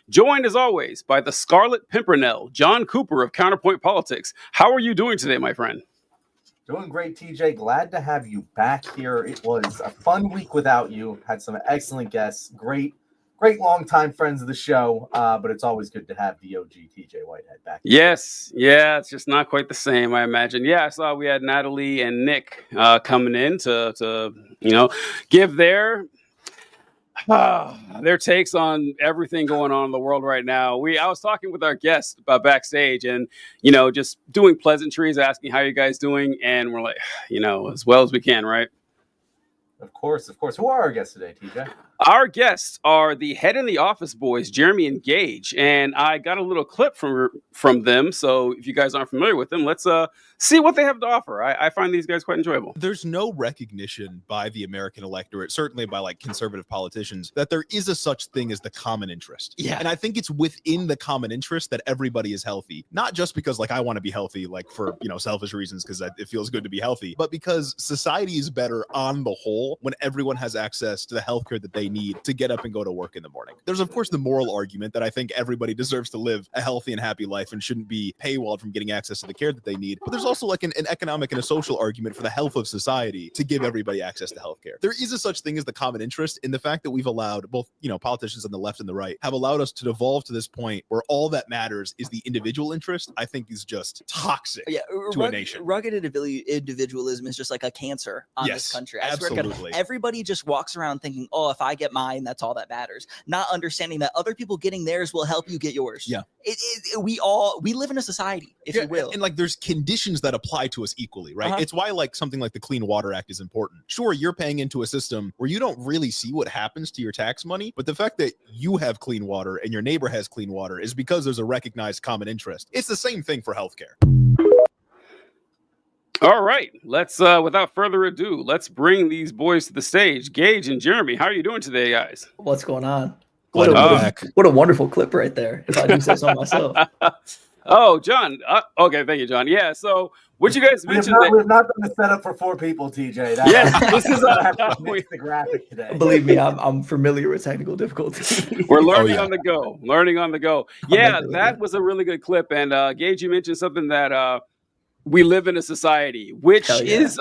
joined as always by the Scarlet Pimpernel, John Cooper of Counterpoint Politics. How are you doing today, my friend? Doing great, TJ. Glad to have you back here. It was a fun week without you. Had some excellent guests. Great longtime friends of the show. But it's always good to have the OG TJ Whitehead back. Yes, yeah, it's just not quite the same, I imagine. Yeah, I saw we had Natalie and Nick coming in to give their takes on everything going on in the world right now. I was talking with our guest backstage, and just doing pleasantries, asking how you guys doing, and we're like, as well as we can, right? Of course. Who are our guests today, TJ? Our guests are the Head in the Office boys, Jeremy and Gage, and I got a little clip from them. So if you guys aren't familiar with them, let's see what they have to offer. I find these guys quite enjoyable. There's no recognition by the American electorate, certainly by like conservative politicians, that there is a such thing as the common interest. Yeah. And I think it's within the common interest that everybody is healthy, not just because like I want to be healthy, like for selfish reasons because it feels good to be healthy, but because society is better on the whole when everyone has access to the healthcare that they need to get up and go to work in the morning. There's of course the moral argument that I think everybody deserves to live a healthy and happy life and shouldn't be paywalled from getting access to the care that they need. But there's also like an economic and a social argument for the health of society to give everybody access to healthcare. There is a such thing as the common interest in the fact that we've allowed both, politicians on the left and the right have allowed us to devolve to this point where all that matters is the individual interest. I think is just toxic to a nation. Rugged individualism is just like a cancer on this country. I swear to God, everybody just walks around thinking, oh, if I get mine, that's all that matters. Not understanding that other people getting theirs will help you get yours. Yeah. We live in a society, if you will. And like there's conditions that apply to us equally, right? It's why like something like the Clean Water Act is important. Sure, you're paying into a system where you don't really see what happens to your tax money, but the fact that you have clean water and your neighbor has clean water is because there's a recognized common interest. It's the same thing for healthcare. All right, let's without further ado, let's bring these boys to the stage. Gage and Jeremy, how are you doing today, guys? What's going on? What a wonderful clip right there, if I do say so myself. Oh, John. Okay, thank you, John. Yeah, so what you guys mentioned... We've not done the setup for 4 people, TJ. Yes, this is the graphic today. Believe me, I'm familiar with technical difficulties. We're learning on the go. Yeah, that was a really good clip. And Gage, you mentioned something that we live in a society, which is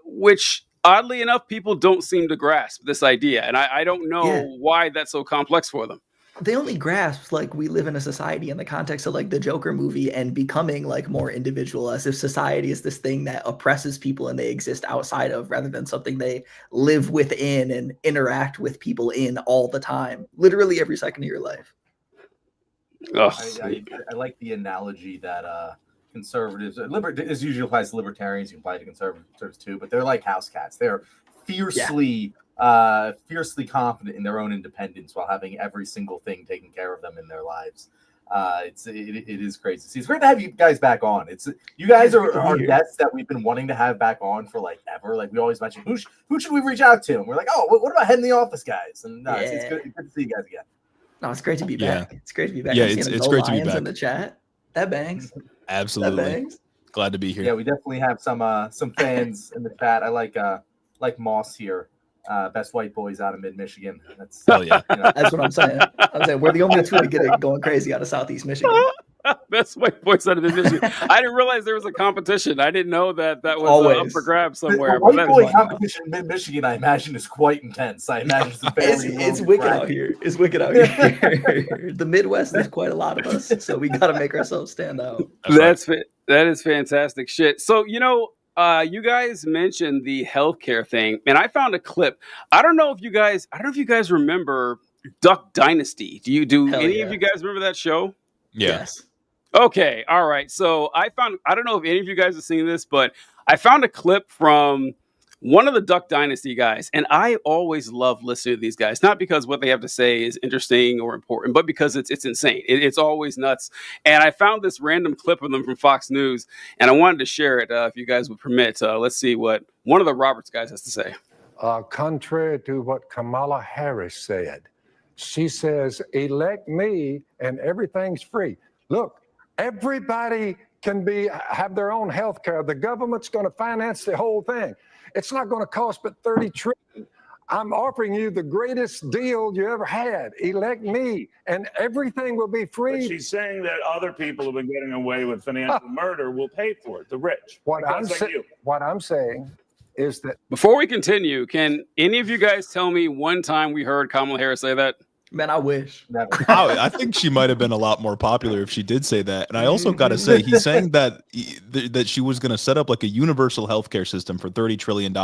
which oddly enough, people don't seem to grasp this idea. And I don't know why that's so complex for them. They only grasp like we live in a society in the context of like the Joker movie and becoming like more individual, as if society is this thing that oppresses people and they exist outside of, rather than something they live within and interact with people in all the time, literally every second of your life. I like the analogy that conservatives, this usually applies to libertarians, you apply to conservatives too, but they're like house cats. They're fiercely confident in their own independence while having every single thing taken care of them in their lives. It is crazy. See, it's great to have you guys back on. You guys are our guests that we've been wanting to have back on for like ever. Like we always mention, who should we reach out to? And we're like, oh, what about Head in the Office guys? And it's good to see you guys again. No, it's great to be back. It's great to be back. Yeah, it's great to be back in the chat. That bangs. Absolutely. That bangs. Glad to be here. Yeah, we definitely have some fans in the chat. I like Moss here. Best white boys out of mid-Michigan. That's That's what I'm saying. We're the only two to get it going crazy out of Southeast Michigan. Best white boys out of mid-Michigan. I didn't realize there was a competition. I didn't know that was up for grabs somewhere. The white boy competition in mid-Michigan, I imagine, is quite intense. I imagine it's wicked out here. It's wicked out here. The Midwest is quite a lot of us, so we got to make ourselves stand out. That is fantastic shit. So, you guys mentioned the healthcare thing, and I found a clip. I don't know if you guys remember Duck Dynasty. Do any of you guys remember that show? Yes. Okay. All right. So I don't know if any of you guys have seen this, but I found a clip from one of the Duck Dynasty guys, and I always love listening to these guys, not because what they have to say is interesting or important, but because it's insane. It's always nuts. And I found this random clip of them from Fox News, and I wanted to share it if you guys would permit. Let's see what one of the Roberts guys has to say. Contrary to what Kamala Harris said, she says, elect me and everything's free. Look, everybody can have their own health care. The government's going to finance the whole thing. It's not going to cost but $30 trillion. I'm offering you the greatest deal you ever had. Elect me, and everything will be free. But she's saying that other people who've been getting away with financial murder will pay for it, the rich. What I'm saying is that... Before we continue, can any of you guys tell me one time we heard Kamala Harris say that? Man, I wish. I think she might have been a lot more popular if she did say that. And I also got to say, he's saying that she was going to set up like a universal healthcare system for $30 trillion.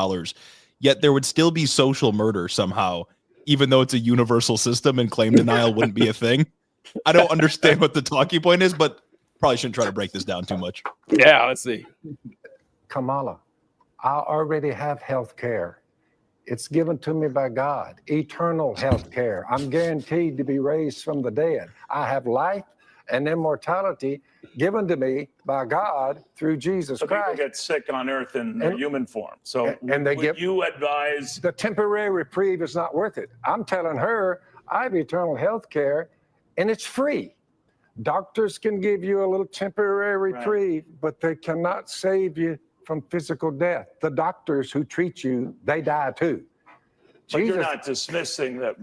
Yet there would still be social murder somehow, even though it's a universal system and claim denial wouldn't be a thing. I don't understand what the talking point is, but probably shouldn't try to break this down too much. Yeah, let's see. Kamala, I already have health care. It's given to me by God, eternal health care. I'm guaranteed to be raised from the dead. I have life and immortality given to me by God through Jesus Christ. People get sick on earth in their human form. So you advise... The temporary reprieve is not worth it. I'm telling her I have eternal health care and it's free. Doctors can give you a little temporary reprieve, but they cannot save you from physical death. The doctors who treat you, they die too. But you're not dismissing that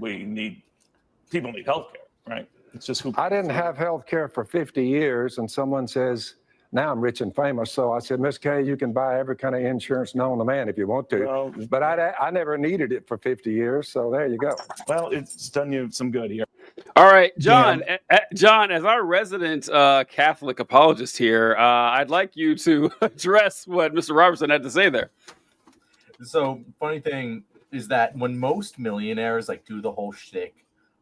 people need health care, right? It's just I didn't have health care for 50 years, and someone says, now I'm rich and famous. So I said, Miss Kay, you can buy every kind of insurance known to man if you want to. Well, but I never needed it for 50 years. So there you go. Well, it's done you some good here. All right, John. John, as our resident Catholic apologist here, I'd like you to address what Mr. Robertson had to say there. So, funny thing is that when most millionaires like do the whole shtick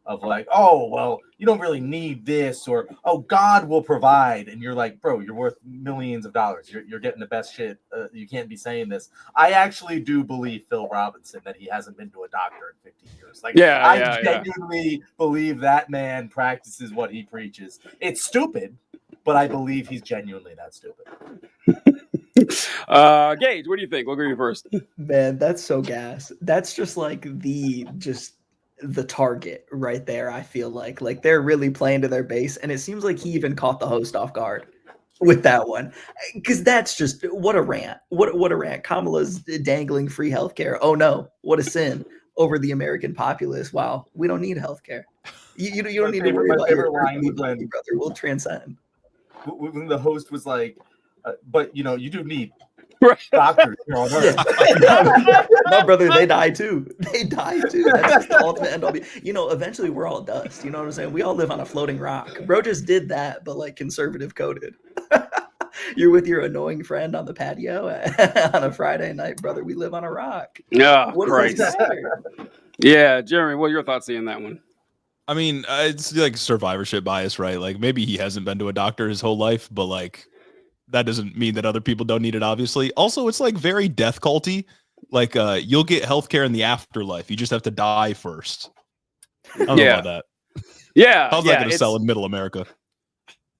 of like, oh, well, you don't really need this, or, oh, God will provide. And you're like, bro, you're worth millions of dollars. You're getting the best shit. You can't be saying this. I actually do believe Phil Robinson that he hasn't been to a doctor in 50 years. Like, I genuinely believe that man practices what he preaches. It's stupid, but I believe he's genuinely that stupid. Gage, what do you think? We'll go to you first. Man, that's so gas. That's just like the target right there. I feel like they're really playing to their base, and it seems like he even caught the host off guard with that one, because that's just what a rant. What a rant. Kamala's dangling free healthcare. Oh no, what a sin over the American populace. Wow, we don't need healthcare. You don't need to worry about your brother. We'll transcend. When the host was like, but you do need Right. Doctors here on Earth. No, brother, they die too. They die too. That's just the ultimate end all be. Eventually we're all dust. You know what I'm saying? We all live on a floating rock. Bro just did that, but like conservative coded. You're with your annoying friend on the patio on a Friday night, brother. We live on a rock. Yeah, Christ. Yeah, Jeremy, what are your thoughts seeing that one? I mean, it's like survivorship bias, right? Like maybe he hasn't been to a doctor his whole life, but like that doesn't mean that other people don't need it, obviously. Also, it's like very death culty. Like you'll get healthcare in the afterlife. You just have to die first. I don't know about that. Yeah. How's that going to sell in middle America?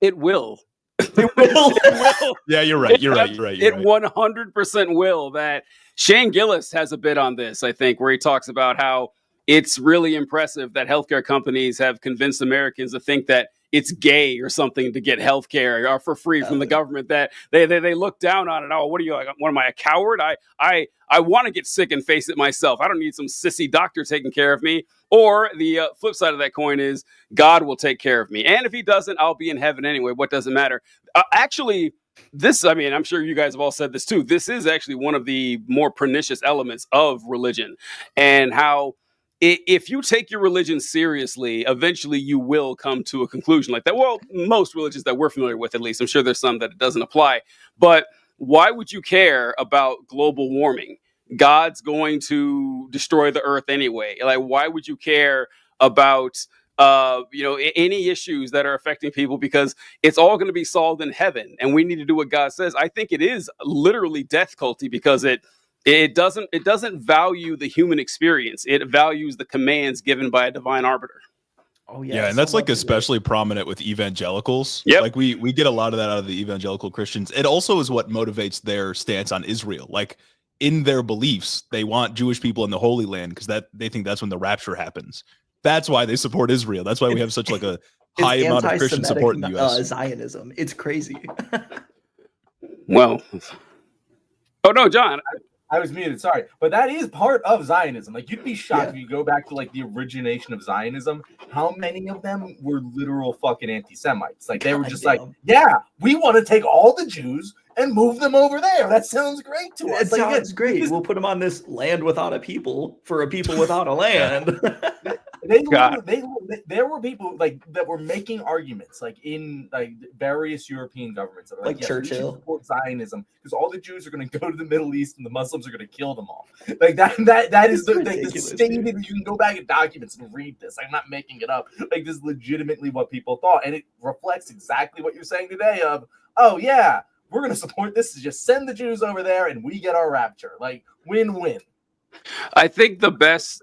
It will. It will. It will. Yeah, you're right. You're right. It 100% will. That Shane Gillis has a bit on this, I think, where he talks about how it's really impressive that healthcare companies have convinced Americans to think that it's gay or something to get healthcare or for free from the government, that they look down on it. Oh, what are you, like? What am I, a coward? I want to get sick and face it myself. I don't need some sissy doctor taking care of me. Or the flip side of that coin is God will take care of me. And if he doesn't, I'll be in heaven anyway. What does it matter? Actually, I'm sure you guys have all said this too. This is actually one of the more pernicious elements of religion, and how if you take your religion seriously, eventually you will come to a conclusion like that. Well, most religions that we're familiar with, at least. I'm sure there's some that it doesn't apply. But why would you care about global warming? God's going to destroy the earth anyway. Like, why would you care about any issues that are affecting people? Because it's all going to be solved in heaven, and we need to do what God says. I think it is literally death culty, because it doesn't value the human experience. It values the commands given by a divine arbiter. Oh yeah. Yeah, and that's like especially prominent with evangelicals. Yep. Like we get a lot of that out of the evangelical Christians. It also is what motivates their stance on Israel. Like in their beliefs, they want Jewish people in the Holy Land because they think that's when the rapture happens. That's why they support Israel. That's why we have such like a high amount of Christian support in the U.S. Zionism. It's crazy. Well, oh no, John. I was muted, sorry. But that is part of Zionism. Like, you'd be shocked if you go back to like the origination of Zionism, how many of them were literal fucking anti-Semites. Like, they were just like, yeah, we want to take all the Jews and move them over there. That sounds great to us. It sounds great. We'll put them on this land without a people for a people without a land. There were people like that were making arguments like in like various European governments that were like yes, Churchill, we should support Zionism because all the Jews are going to go to the Middle East and the Muslims are going to kill them all. Like that is the stated. You can go back in documents and read this. I'm not making it up. Like, this is legitimately what people thought, and it reflects exactly what you're saying today. Of oh yeah, we're going to support this. Just send the Jews over there and we get our rapture. Like, win-win. I think the best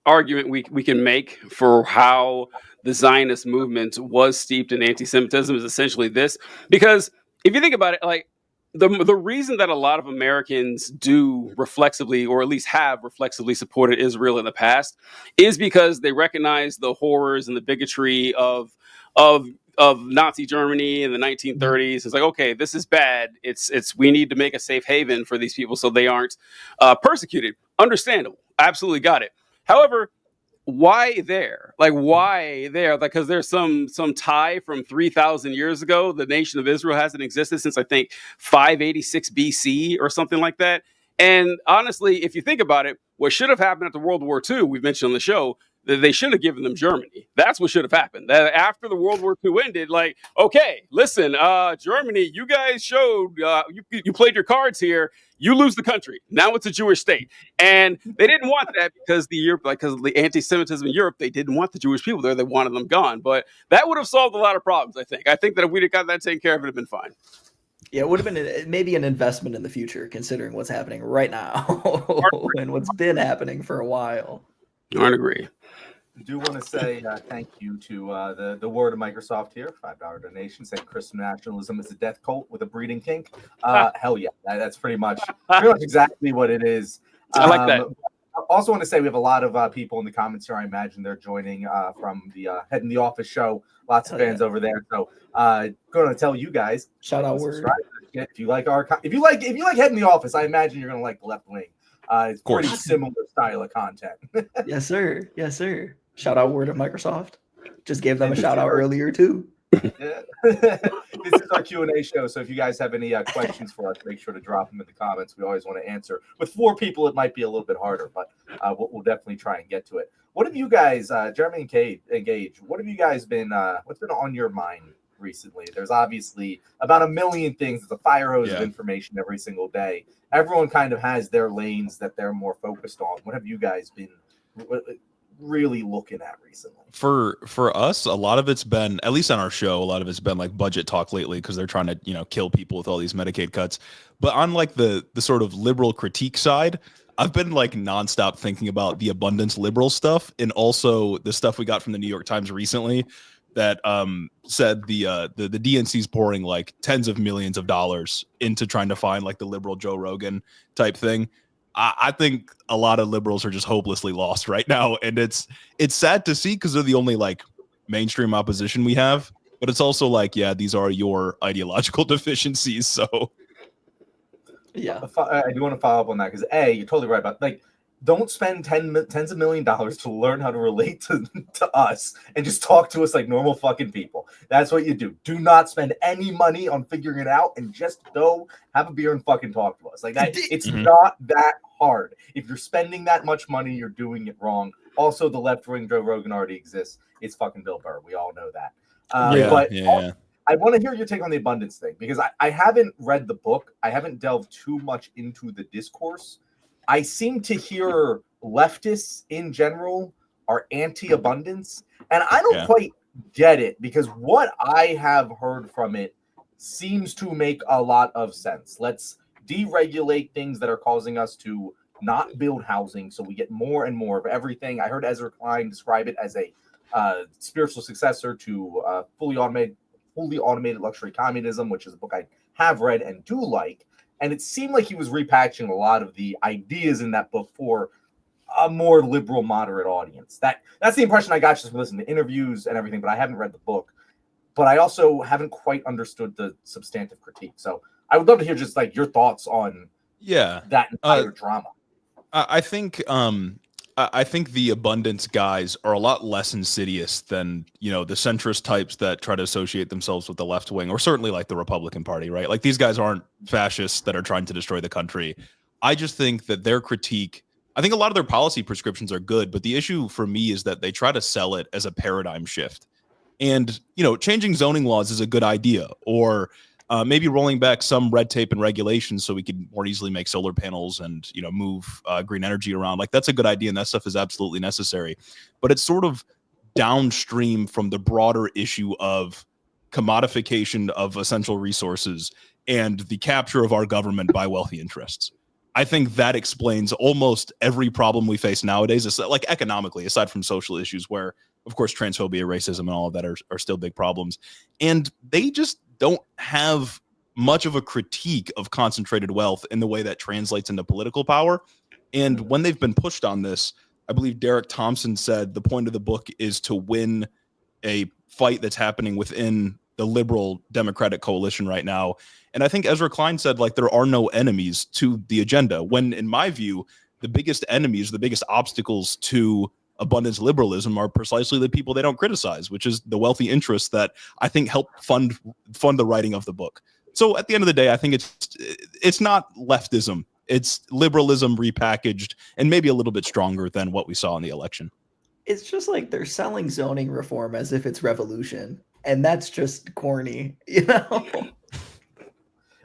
argument we can make for how the Zionist movement was steeped in anti-Semitism is essentially this. Because if you think about it, like the reason that a lot of Americans do reflexively, or at least have reflexively supported Israel in the past, is because they recognize the horrors and the bigotry of Nazi Germany in the 1930s. It's like, okay, this is bad. It's we need to make a safe haven for these people so they aren't persecuted. Understandable. Absolutely got it. However, why there? Like, why there? Like, because there's some tie from 3,000 years ago. The nation of Israel hasn't existed since, I think, 586 BC or something like that. And honestly, if you think about it, what should have happened after World War II, we've mentioned on the show, that they should have given them Germany. That's what should have happened. That after the World War II ended, like, okay, listen, Germany, you guys showed, you played your cards here. You lose the country. Now it's a Jewish state. And they didn't want that because because of the anti-Semitism in Europe, they didn't want the Jewish people there. They wanted them gone. But that would have solved a lot of problems, I think. I think that if we'd have got that taken care of, it would have been fine. Yeah, it would have been maybe an investment in the future, considering what's happening right now and what's been happening for a while. I agree. I do want to say thank you to the word of Microsoft here, $5 donation, saying Christian nationalism is a death cult with a breeding kink. Hell yeah, that's pretty much exactly what it is. I like that. I also want to say we have a lot of people in the comments here. I imagine they're joining from the Head in the Office show. Lots of fans over there. So going to tell you guys, shout out word. If you like if you like Head in the Office, I imagine you're going to like the Left Wing. It's pretty similar style of content. Yes, sir. Yes, sir. Shout out word of Microsoft. Just gave them a shout out earlier too. Yeah. This is our Q&A show, so if you guys have any questions for us, make sure to drop them in the comments. We always want to answer. With 4 people, it might be a little bit harder, but we'll definitely try and get to it. What have you guys, Jeremy and Gage, what have you guys been, what's been on your mind recently? There's obviously about a million things. There's a fire hose of information every single day. Everyone kind of has their lanes that they're more focused on. What have you guys been really looking at recently? For us, a lot of it's been, at least on our show, a lot of it's been like budget talk lately because they're trying to kill people with all these Medicaid cuts. But on like the sort of liberal critique side, I've been like nonstop thinking about the abundance liberal stuff, and also the stuff we got from the New York Times recently that said the DNC's pouring like tens of millions of dollars into trying to find like the liberal Joe Rogan type thing. I think a lot of liberals are just hopelessly lost right now, and it's sad to see because they're the only like mainstream opposition we have. But it's also like, yeah, these are your ideological deficiencies. So yeah, I do want to follow up on that because you're totally right about like, don't spend tens of million dollars to learn how to relate to us and just talk to us like normal fucking people. That's what you do. Do not spend any money on figuring it out and just go have a beer and fucking talk to us. Like that, it's not that hard. If you're spending that much money, you're doing it wrong. Also, the left wing Joe Rogan already exists. It's fucking Bill Burr. We all know that. I want to hear your take on the abundance thing because I haven't read the book. I haven't delved too much into the discourse. I seem to hear leftists in general are anti-abundance, and I don't quite get it because what I have heard from it seems to make a lot of sense. Let's deregulate things that are causing us to not build housing so we get more and more of everything. I heard Ezra Klein describe it as a spiritual successor to fully automated luxury communism, which is a book I have read and do like. And it seemed like he was repackaging a lot of the ideas in that book for a more liberal, moderate audience. That's the impression I got just from listening to interviews and everything, but I haven't read the book. But I also haven't quite understood the substantive critique. So I would love to hear just like your thoughts on that entire drama. I think the abundance guys are a lot less insidious than, the centrist types that try to associate themselves with the left wing, or certainly like the Republican Party, right? Like these guys aren't fascists that are trying to destroy the country. I just think that their critique, I think a lot of their policy prescriptions are good, but the issue for me is that they try to sell it as a paradigm shift. And, changing zoning laws is a good idea, or maybe rolling back some red tape and regulations so we could more easily make solar panels and, move green energy around. Like that's a good idea. And that stuff is absolutely necessary. But it's sort of downstream from the broader issue of commodification of essential resources and the capture of our government by wealthy interests. I think that explains almost every problem we face nowadays, like economically, aside from social issues where, of course, transphobia, racism, and all of that are still big problems. And they just don't have much of a critique of concentrated wealth in the way that translates into political power. And when they've been pushed on this, I believe Derek Thompson said the point of the book is to win a fight that's happening within the liberal democratic coalition right now. And I think Ezra Klein said, like, there are no enemies to the agenda, when in my view, the biggest enemies, the biggest obstacles to abundance liberalism are precisely the people they don't criticize, which is the wealthy interests that I think help fund the writing of the book. So at the end of the day, I think it's not leftism. It's liberalism repackaged and maybe a little bit stronger than what we saw in the election. It's just like they're selling zoning reform as if it's revolution. And that's just corny,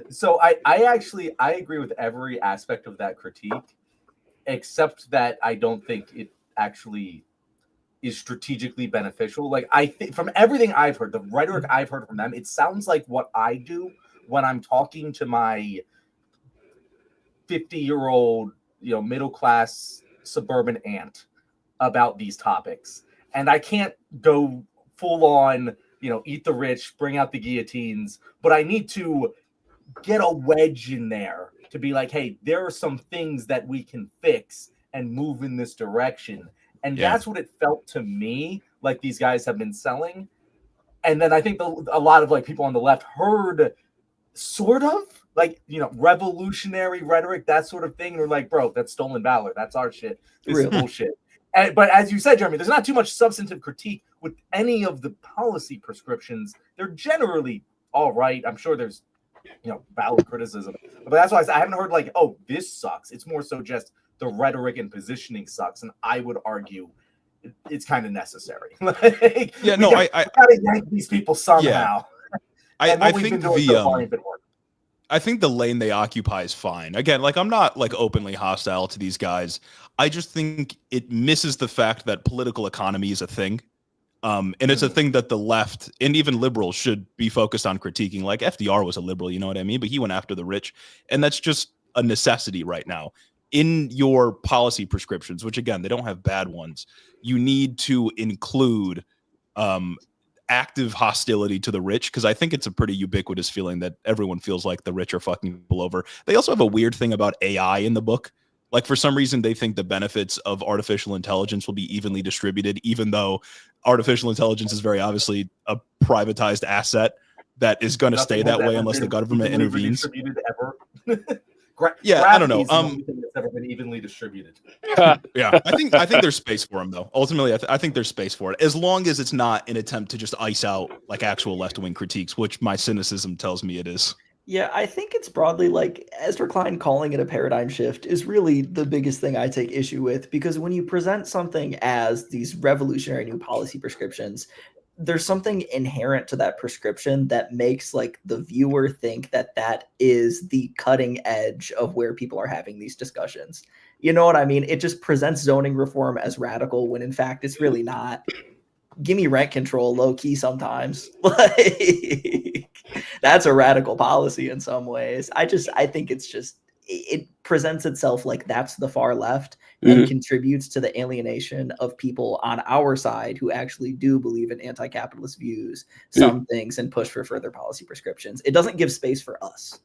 So I agree with every aspect of that critique, except that I don't think it actually is strategically beneficial. Like, I think from everything I've heard, the rhetoric I've heard from them, it sounds like what I do when I'm talking to my 50-year-old, middle class suburban aunt about these topics. And I can't go full on, eat the rich, bring out the guillotines, but I need to get a wedge in there to be like, hey, there are some things that we can fix and move in this direction. And that's what it felt to me like these guys have been selling. And then I think a lot of like people on the left heard sort of like, revolutionary rhetoric, that sort of thing. And we're like, bro, that's stolen valor. That's our shit. This is bullshit. But as you said, Jeremy, there's not too much substantive critique with any of the policy prescriptions. They're generally all right. I'm sure there's, valid criticism. But that's why I haven't heard like, oh, this sucks. It's more so just the rhetoric and positioning sucks. And I would argue it's kind of necessary. I gotta yank these people somehow. I think I think the lane they occupy is fine. Again, like, I'm not like openly hostile to these guys. I just think it misses the fact that political economy is a thing. And it's a thing that the left and even liberals should be focused on critiquing. Like, FDR was a liberal, you know what I mean? But he went after the rich. And that's just a necessity right now. In your policy prescriptions, which again, they don't have bad ones, you need to include active hostility to the rich, because I think it's a pretty ubiquitous feeling that everyone feels like the rich are fucking people over. They also have a weird thing about AI in the book. Like, for some reason, they think the benefits of artificial intelligence will be evenly distributed, even though artificial intelligence is very obviously a privatized asset that is going to stay that way unless the government intervenes. I don't know. It's never been evenly distributed. Yeah, I think there's space for them, though. Ultimately, I think there's space for it, as long as it's not an attempt to just ice out like actual left-wing critiques, which my cynicism tells me it is. Yeah, I think it's broadly like Ezra Klein calling it a paradigm shift is really the biggest thing I take issue with, because when you present something as these revolutionary new policy prescriptions, there's something inherent to that prescription that makes like the viewer think that that is the cutting edge of where people are having these discussions. You know what I mean? It just presents zoning reform as radical when in fact it's really not. Give me rent control low key sometimes. Like, that's a radical policy in some ways. I think it presents itself like that's the far left and contributes to the alienation of people on our side who actually do believe in anti-capitalist views, some things, and push for further policy prescriptions. It doesn't give space for us.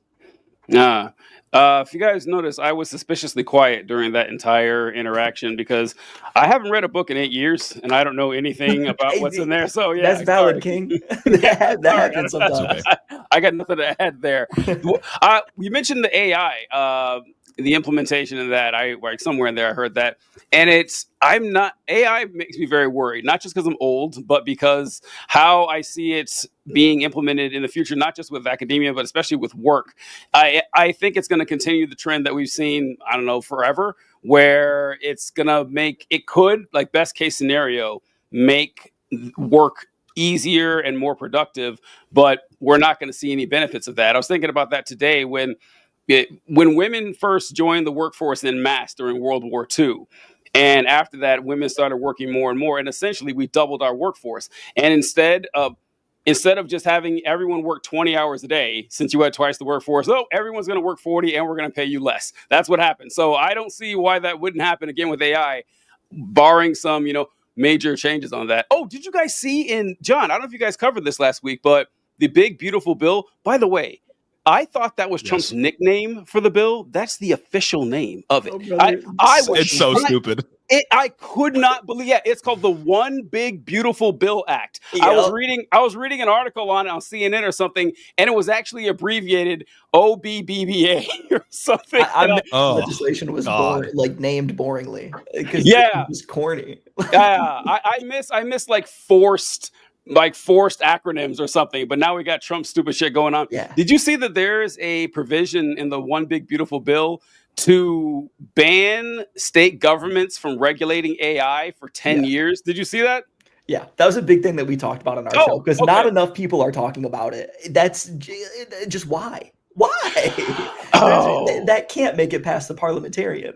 If you guys notice, I was suspiciously quiet during that entire interaction because I haven't read a book in 8 years and I don't know anything about what's in there. So yeah, that's valid, King. that happens sometimes. I got nothing to add there. You mentioned the AI. the implementation of that, I like somewhere in there I heard that, and I'm not, AI makes me very worried, not just because I'm old, but because how I see it being implemented in the future, not just with academia, but especially with work. I think it's going to continue the trend that we've seen, I don't know, forever, where it's going to like best case scenario, make work easier and more productive, but we're not going to see any benefits of that. I was thinking about that today when women first joined the workforce en masse during World War II. And after that, women started working more and more. And essentially, we doubled our workforce. And instead of just having everyone work 20 hours a day, since you had twice the workforce, everyone's going to work 40 and we're going to pay you less. That's what happened. So I don't see why that wouldn't happen again with AI, barring some, major changes on that. Oh, did you guys see John, I don't know if you guys covered this last week, but the big, beautiful bill, by the way, I thought that was Trump's nickname for the bill. That's the official name of it. It's so stupid. I could not believe it. It's called the One Big Beautiful Bill Act. Yep. I was reading an article on CNN or something, and it was actually abbreviated OBBBA or something. Legislation was named boringly because it was corny. I miss like forced acronyms or something, but now we got Trump stupid shit going on. Yeah. Did you see that there's a provision in the One Big Beautiful Bill to ban state governments from regulating AI for 10 years? Did you see that? Yeah, that was a big thing that we talked about on our show because not enough people are talking about it. That's just why. Why? That can't make it past the parliamentarian.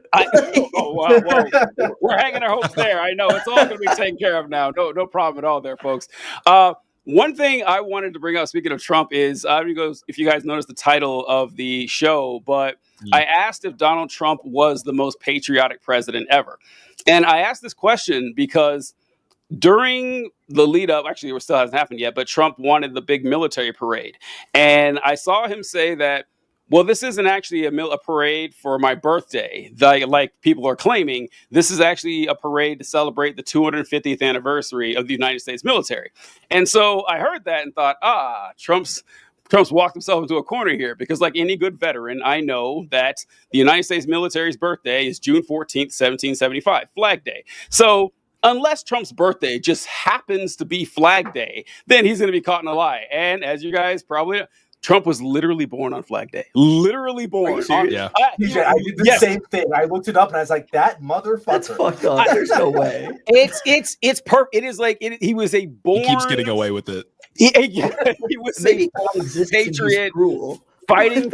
We're hanging our hopes there. I know it's all going to be taken care of now. No problem at all there, folks. One thing I wanted to bring up, speaking of Trump, is I don't know if you guys noticed the title of the show, but I asked if Donald Trump was the most patriotic president ever. And I asked this question because during the lead up, actually, it still hasn't happened yet, but Trump wanted the big military parade. And I saw him say that, well, this isn't actually a parade for my birthday, like people are claiming. This is actually a parade to celebrate the 250th anniversary of the United States military. And so I heard that and thought, Trump's walked himself into a corner here, because like any good veteran, I know that the United States military's birthday is June 14th, 1775, Flag Day. So unless Trump's birthday just happens to be Flag Day, then he's going to be caught in a lie. And as you guys probably know, Trump was literally born on Flag Day. Literally born. I did the same thing. I looked it up and I was like, that motherfucker. That's fucked up. There's no way. It's perfect. It is like he was a born. He keeps getting away with it. He was maybe a patriot fighting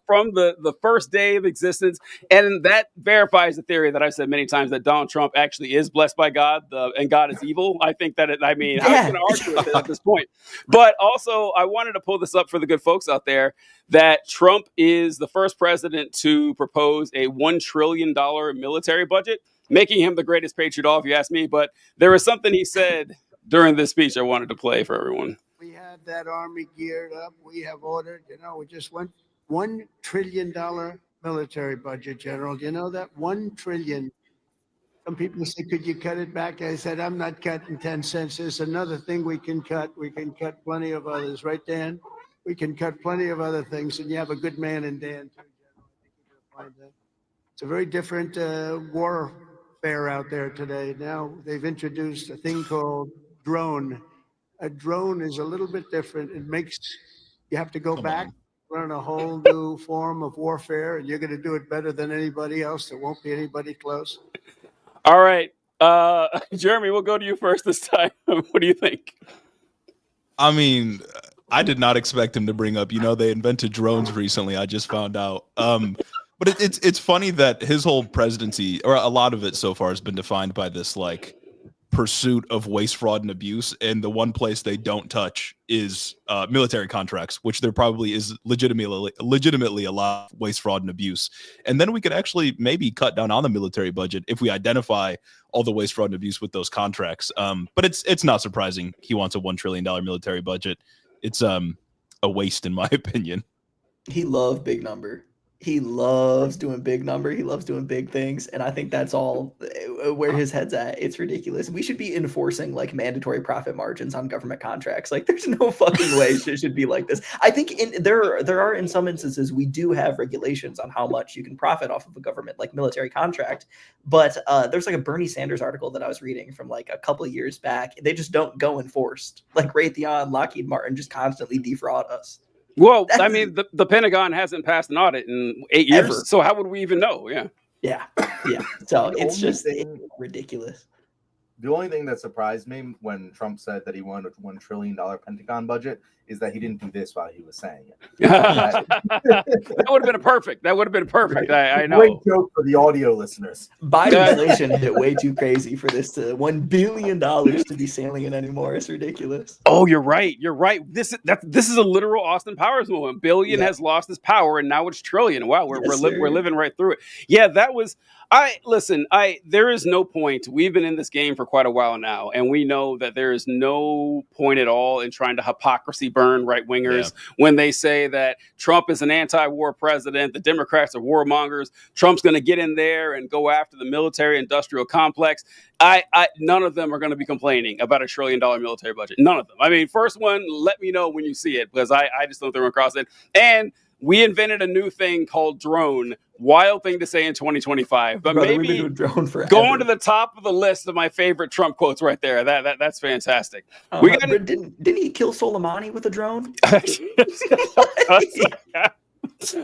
from the first day of existence, and that verifies the theory that I've said many times that Donald Trump actually is blessed by God, and God is evil. I think that how can I argue with it at this point? But also, I wanted to pull this up for the good folks out there that Trump is the first president to propose a $1 trillion military budget, making him the greatest patriot of all, if you ask me. But there was something he said during this speech I wanted to play for everyone. We have that army geared up. We have ordered, we just went $1 trillion military budget, General. Do you know that? $1 trillion. Some people say, could you cut it back? I said, I'm not cutting 10 cents. There's another thing we can cut. We can cut plenty of others. Right, Dan? We can cut plenty of other things. And you have a good man in Dan, too, General. I think you're going to find that. It's a very different warfare out there today. Now they've introduced a thing called drone. A drone is a little bit different. You have to go back, learn a whole new form of warfare, and you're going to do it better than anybody else. There won't be anybody close. All right. Jeremy, we'll go to you first this time. What do you think? I mean, I did not expect him to bring up, they invented drones recently. I just found out. But it's funny that his whole presidency, or a lot of it so far, has been defined by this pursuit of waste, fraud, and abuse, and the one place they don't touch is military contracts, which there probably is legitimately a lot of waste, fraud, and abuse. And then we could actually maybe cut down on the military budget if we identify all the waste, fraud, and abuse with those contracts. But it's not surprising he wants a $1 trillion military budget. It's a waste, in my opinion. He loved big number. He loves doing big number. He loves doing big things. And I think that's all where his head's at. It's ridiculous. We should be enforcing like mandatory profit margins on government contracts. Like there's no fucking way it should be like this. I think there are in some instances, we do have regulations on how much you can profit off of a government like military contract. But there's like a Bernie Sanders article that I was reading from like a couple of years back. They just don't go enforced. Like Raytheon, Lockheed Martin just constantly defraud us. Well, I mean, the Pentagon hasn't passed an audit in 8 years, so how would we even know? Yeah. So it's just ridiculous. The only thing that surprised me when Trump said that he wanted a $1 trillion Pentagon budget is that he didn't do this while he was saying it. That would have been perfect. That would have been perfect. I know. Great joke for the audio listeners. Biden's inflation hit way too crazy for this to $1 billion to be sailing in anymore. It's ridiculous. Oh, you're right. You're right. This is a literal Austin Powers moment. Billion has lost its power, and now it's trillion. Wow, we're living right through it. Yeah, that was. There is no point. We've been in this game for quite a while now, and we know that there is no point at all in trying to hypocrisy burn right wingers when they say that Trump is an anti-war president, the Democrats are warmongers, Trump's going to get in there and go after the military industrial complex. None of them are going to be complaining about $1 trillion military budget. None of them. I mean, first one, let me know when you see it, because I just don't think we're across it. And we invented a new thing called drone. Wild thing to say in 2025, but Brother, maybe drone going to the top of the list of my favorite Trump quotes right there. That's fantastic. Didn't he kill Soleimani with a drone?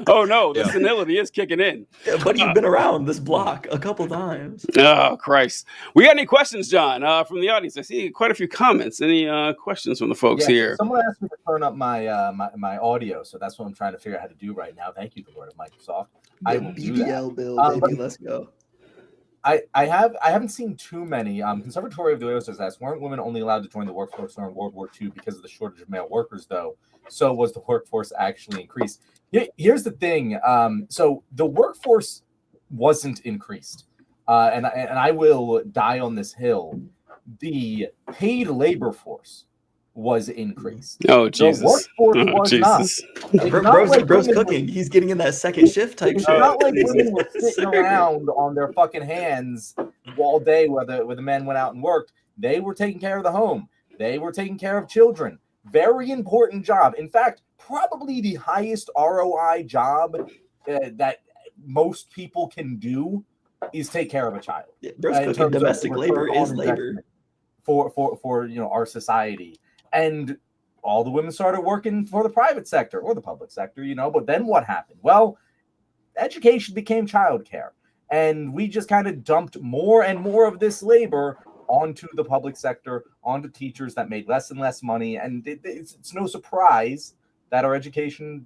Oh no, the senility is kicking in. Yeah, but you've been around this block a couple times. Oh Christ! We got any questions, John, from the audience? I see quite a few comments. Any questions from the folks here? Someone asked me to turn up my my audio, so that's what I'm trying to figure out how to do right now. Thank you, the Lord of Microsoft. I will do that. Bill, baby, let's go. I haven't seen too many. Conservatory of the Oilers has asked, weren't women only allowed to join the workforce during World War II because of the shortage of male workers, though? So was the workforce actually increased? Here's the thing. So the workforce wasn't increased. And I will die on this hill. The paid labor force was increased. Oh, Jesus. The workforce was Jesus. Bro's cooking. He's getting in that second shift type shit. It's not like women were sitting around on their fucking hands all day where the men went out and worked. They were taking care of the home. They were taking care of children. Very important job. In fact, probably the highest ROI job that most people can do is take care of a child. Yeah, Bro's cooking. Domestic labor is labor for our society. And all the women started working for the private sector or the public sector, but then what happened? Well, education became childcare. And we just kind of dumped more and more of this labor onto the public sector, onto teachers that made less and less money. And it's no surprise that our education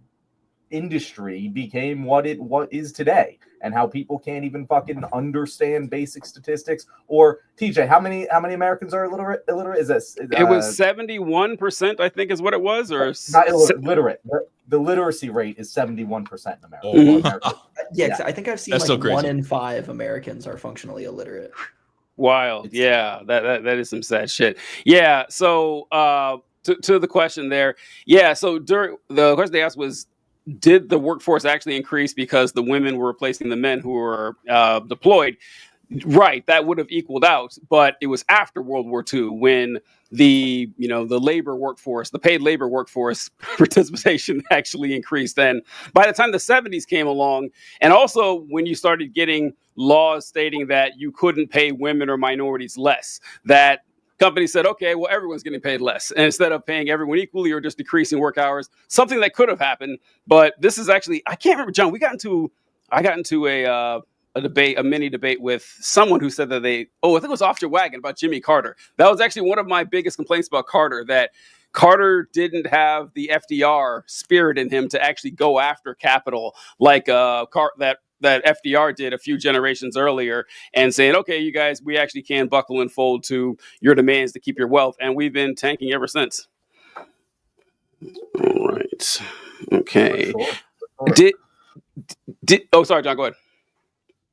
industry became what is today, and how people can't even fucking understand basic statistics. Or TJ, how many Americans are illiterate? Is this? It was 71%, I think, is what it was, or not illiterate. The literacy rate is 71% in America. Yeah, I think I've seen like 1 in 5 Americans are functionally illiterate. Wild. Yeah, that is some sad shit. Yeah. So to the question there. Yeah. So during the question they asked was, did the workforce actually increase because the women were replacing the men who were deployed? Right. That would have equaled out. But it was after World War II when the labor workforce, the paid labor workforce participation actually increased. And by the time the 70s came along, and also when you started getting laws stating that you couldn't pay women or minorities less, that companies said, okay, well, everyone's getting paid less. And instead of paying everyone equally or just decreasing work hours, something that could have happened. But this is actually, I can't remember, John, I got into a mini debate with someone who said that I think it was Off Your Wagon about Jimmy Carter. That was actually one of my biggest complaints about Carter, that Carter didn't have the FDR spirit in him to actually go after capital like that FDR did a few generations earlier, and saying, okay, you guys, we actually can buckle and fold to your demands to keep your wealth. And we've been tanking ever since. All right. Okay. Sorry, John, go ahead.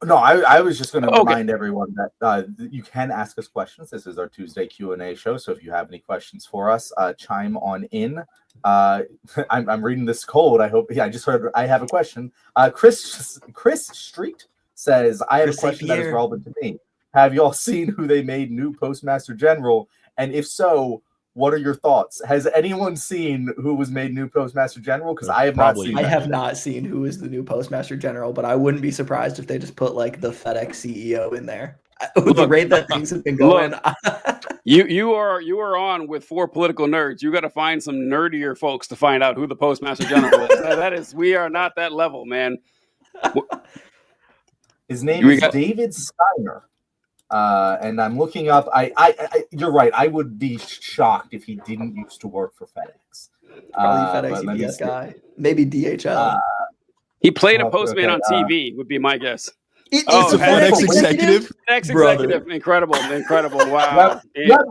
No, I was just going to remind everyone that you can ask us questions. This is our Tuesday Q&A show, so if you have any questions for us, chime on in. I'm reading this cold. I hope. Yeah, I just heard. I have a question. Chris Street says, I have a question that is relevant to me. Have y'all seen who they made new Postmaster General? And if so, what are your thoughts? Has anyone seen who was made new Postmaster General? Because I have not seen. I have not seen who is the new Postmaster General, but I wouldn't be surprised if they just put like the FedEx CEO in there. The rate that things have been going. You are on with 4 political nerds. You got to find some nerdier folks to find out who the Postmaster General is. We are not that level, man. His name is David Steiner. And I'm looking up. You're right. I would be shocked if he didn't used to work for FedEx. Probably FedEx UPS guy. Maybe DHL. He played a postman on TV. Would be my guess. It's a FedEx executive. FedEx executive. Incredible. Wow. Yep.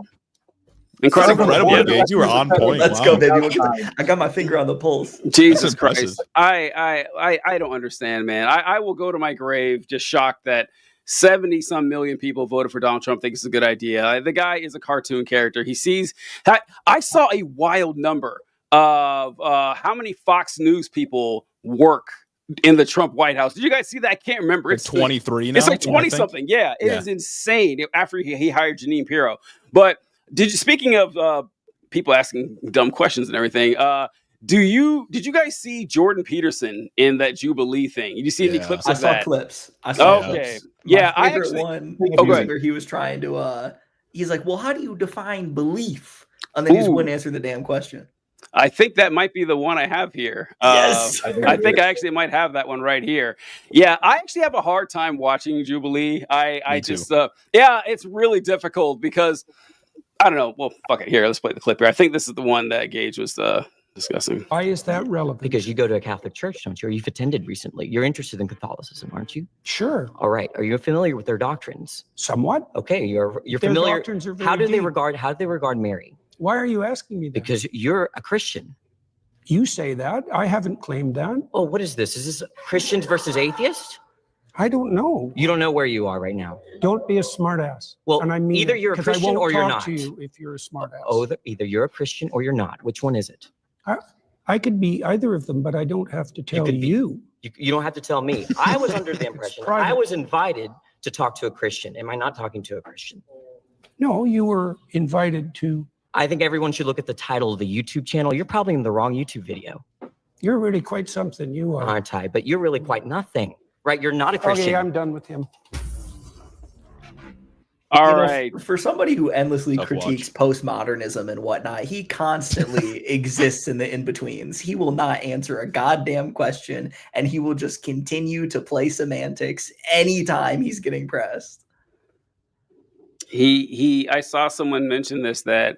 Incredible. Gage. You were on point. Let's go, baby. I got my finger on the pulse. Jesus Christ. I don't understand, man. I will go to my grave just shocked that 70-some million people voted for Donald Trump. Think it's a good idea. The guy is a cartoon character. He sees. I saw a wild number of how many Fox News people work in the Trump White House. Did you guys see that? I can't remember. It's 23 now. It's like 20 something. Yeah, it is insane. After he hired Jeanine Pirro. But speaking of people asking dumb questions and everything, did you guys see Jordan Peterson in that Jubilee thing? Did you see any clips of that? I saw clips. Okay. Yeah, my favorite one where he was trying to he's like, well, how do you define belief? And then he just wouldn't answer the damn question. I think that might be the one I have here. Yes. I think I actually might have that one right here. Yeah, I actually have a hard time watching Jubilee. I just it's really difficult because I don't know. Well, fuck it. Here, let's play the clip here. I think this is the one that Gage was discussing. Why is that relevant? Because you go to a Catholic church, don't you? Or you've attended recently. You're interested in Catholicism, aren't you? Sure. All right. Are you familiar with their doctrines? Somewhat. Okay. You're their familiar. Doctrines are very how do they deep. regard Mary? Why are you asking me that? Because you're a Christian. You say that. I haven't claimed that. Oh, what is this? Is this Christians versus atheists? I don't know. You don't know where you are right now. Don't be a smartass. Well, and I mean either you're a Christian or you're not. To you if you're a smartass. Oh, either you're a Christian or you're not. Which one is it? I could be either of them, but I don't have to tell you. You don't have to tell me. I was under the impression I was invited to talk to a Christian. Am I not talking to a Christian? No, you were invited to. I think everyone should look at the title of the YouTube channel. You're probably in the wrong YouTube video. You're really quite something. You are. Aren't I? But you're really quite nothing, right? You're not a Christian. Okay, I'm done with him. All right. For somebody who endlessly critiques postmodernism and whatnot, he constantly exists in the in-betweens. He will not answer a goddamn question, and he will just continue to play semantics anytime he's getting pressed. I saw someone mention this, that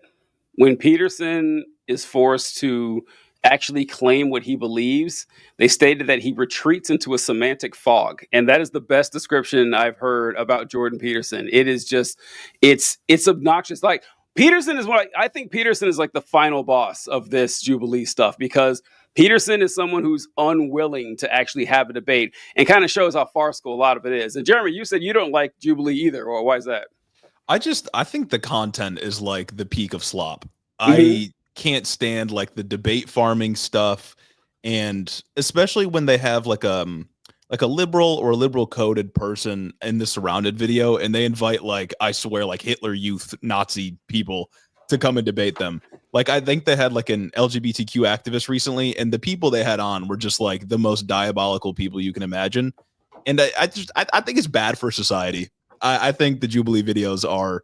when Peterson is forced to actually claim what he believes, they stated that he retreats into a semantic fog. And that is the best description I've heard about Jordan Peterson. It is just, it's obnoxious. Like, Peterson is I think Peterson is like the final boss of this Jubilee stuff, because Peterson is someone who's unwilling to actually have a debate, and kind of shows how farcical a lot of it is. And Jeremy, you said you don't like Jubilee either, or why is that? I think the content is like the peak of slop. I can't stand like the debate farming stuff, and especially when they have like a liberal or liberal coded person in the Surrounded video, and they invite like, I swear, like Hitler Youth Nazi people to come and debate them. Like, I think they had like an LGBTQ activist recently, and the people they had on were just like the most diabolical people you can imagine. And I think it's bad for society. I think the Jubilee videos are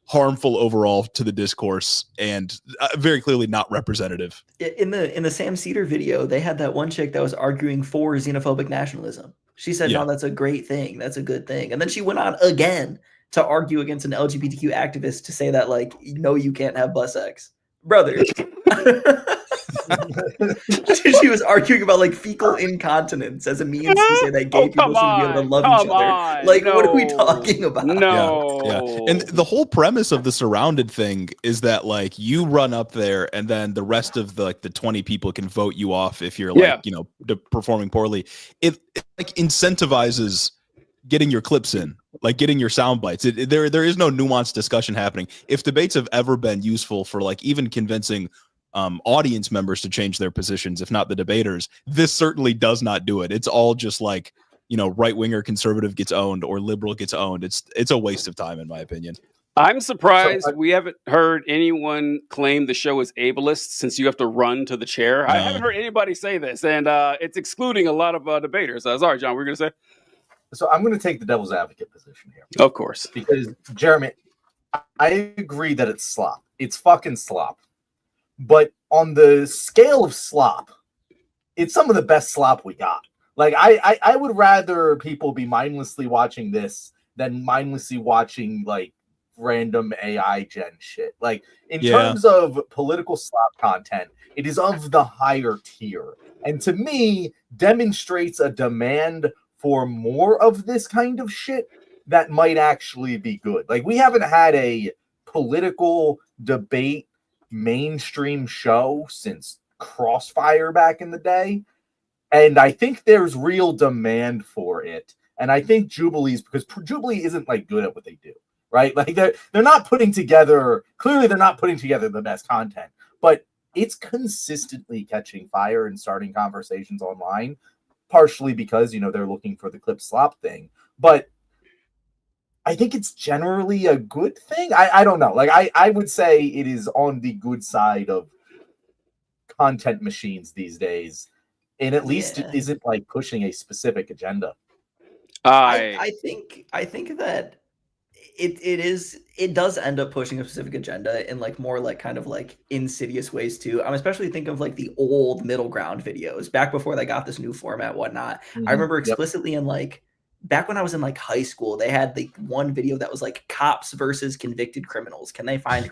harmful overall to the discourse, and very clearly not representative. In the Sam Cedar video, they had that one chick that was arguing for xenophobic nationalism. She said, no, that's a great thing. That's a good thing. And then she went on again to argue against an LGBTQ activist to say that, like, no, you can't have bus sex. Brother. She was arguing about like fecal incontinence as a means to say that gay people should be able to love each other. Like, what are we talking about? No. Yeah. And the whole premise of the Surrounded thing is that like you run up there, and then the rest of the 20 people can vote you off if you're like performing poorly. It like incentivizes getting your clips in, like getting your sound bites. There is no nuanced discussion happening. If debates have ever been useful for like even convincing audience members to change their positions, if not the debaters, this certainly does not do it. It's all just like, right-winger conservative gets owned or liberal gets owned. It's a waste of time, in my opinion. I'm surprised we haven't heard anyone claim the show is ableist since you have to run to the chair. No. I haven't heard anybody say this, and it's excluding a lot of debaters. Sorry, John, we're going to say? So I'm going to take the devil's advocate position here. Of course. Because, Jeremy, I agree that it's slop. It's fucking slop. But on the scale of slop, it's some of the best slop we got. Like, I would rather people be mindlessly watching this than mindlessly watching, like, random AI gen shit. Like, in terms of political slop content, it is of the higher tier. And to me, demonstrates a demand for more of this kind of shit that might actually be good. Like, we haven't had a political debate mainstream show since Crossfire back in the day. And I think there's real demand for it. And I think Jubilee's, because Jubilee isn't like good at what they do, right? Like they're not putting together, clearly they're not putting together the best content, but it's consistently catching fire and starting conversations online, partially because, they're looking for the clip slop thing. But I think it's generally a good thing. I don't know. Like I would say it is on the good side of content machines these days. And at least it isn't like pushing a specific agenda. I think that it does end up pushing a specific agenda in like more like kind of like insidious ways too. I'm especially thinking of like the old middle ground videos back before they got this new format, whatnot. I remember explicitly in like back when I was in like high school, they had like one video that was like cops versus convicted criminals. Can they find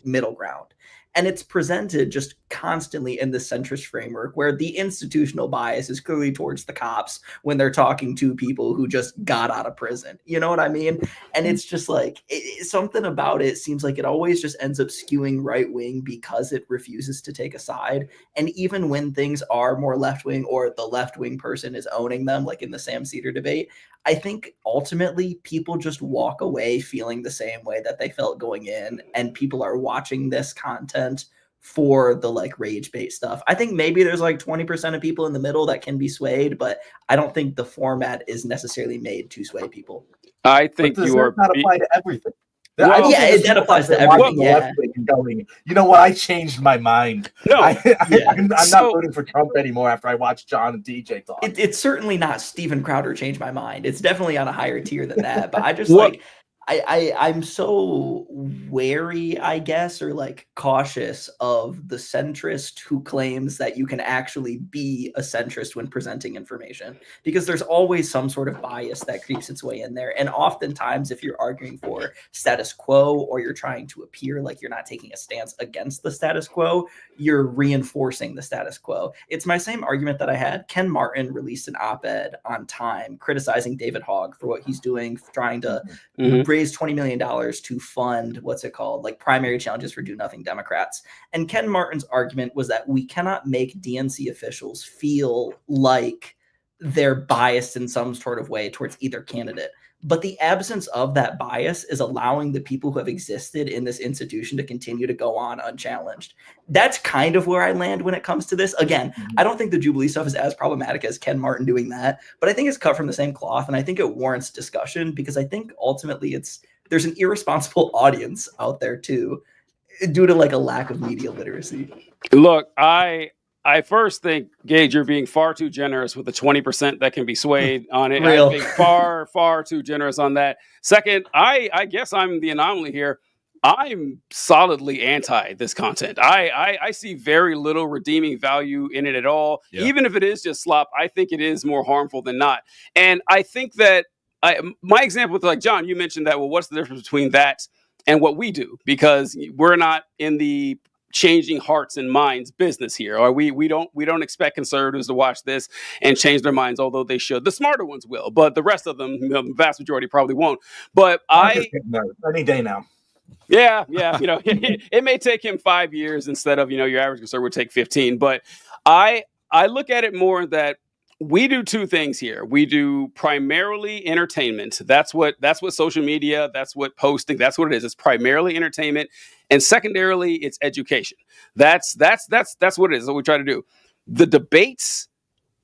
middle ground? And it's presented just constantly in the centrist framework where the institutional bias is clearly towards the cops when they're talking to people who just got out of prison. You know what I mean? And it's just like something about it seems like it always just ends up skewing right wing because it refuses to take a side. And even when things are more left wing or the left wing person is owning them, like in the Sam Cedar debate, I think ultimately people just walk away feeling the same way that they felt going in, and people are watching this content for the like rage bait stuff. I think maybe there's like 20% of people in the middle that can be swayed, but I don't think the format is necessarily made to sway people. I think you are not apply to everything. Well, that applies to everything. Going, you know what? I changed my mind. No, I'm not voting for Trump anymore after I watched John and DJ talk. It's certainly not Steven Crowder changed my mind. It's definitely on a higher tier than that. But I just I'm so wary, I guess, or like cautious of the centrist who claims that you can actually be a centrist when presenting information, because there's always some sort of bias that creeps its way in there. And oftentimes, if you're arguing for status quo or you're trying to appear like you're not taking a stance against the status quo, you're reinforcing the status quo. It's my same argument that I had. Ken Martin released an op-ed on Time criticizing David Hogg for what he's doing, trying to raise $20 million to fund like primary challenges for do nothing Democrats. And Ken Martin's argument was that we cannot make DNC officials feel like they're biased in some sort of way towards either candidate. But the absence of that bias is allowing the people who have existed in this institution to continue to go on unchallenged. That's kind of where I land when it comes to this. Again, I don't think the Jubilee stuff is as problematic as Ken Martin doing that, but I think it's cut from the same cloth, and I think it warrants discussion because I think ultimately there's an irresponsible audience out there too, due to like a lack of media literacy. Look, I first think, Gage, you're being far too generous with the 20% that can be swayed on it. Real. I think far, far too generous on that. Second, I guess I'm the anomaly here. I'm solidly anti this content. I see very little redeeming value in it at all. Yeah. Even if it is just slop, I think it is more harmful than not. And I think that my example with like John, you mentioned that, well, what's the difference between that and what we do? Because we're not in the changing hearts and minds business here, or we don't expect conservatives to watch this and change their minds, although they should. The smarter ones will, but the rest of them, the vast majority, probably won't. But any day now. Yeah, it may take him 5 years instead of your average conservative would take 15. But I look at it more that we do two things here. We do primarily entertainment. That's what social media, that's what posting, that's what it is. It's primarily entertainment, and secondarily, it's education. That's what it is. That's what we try to do. The debates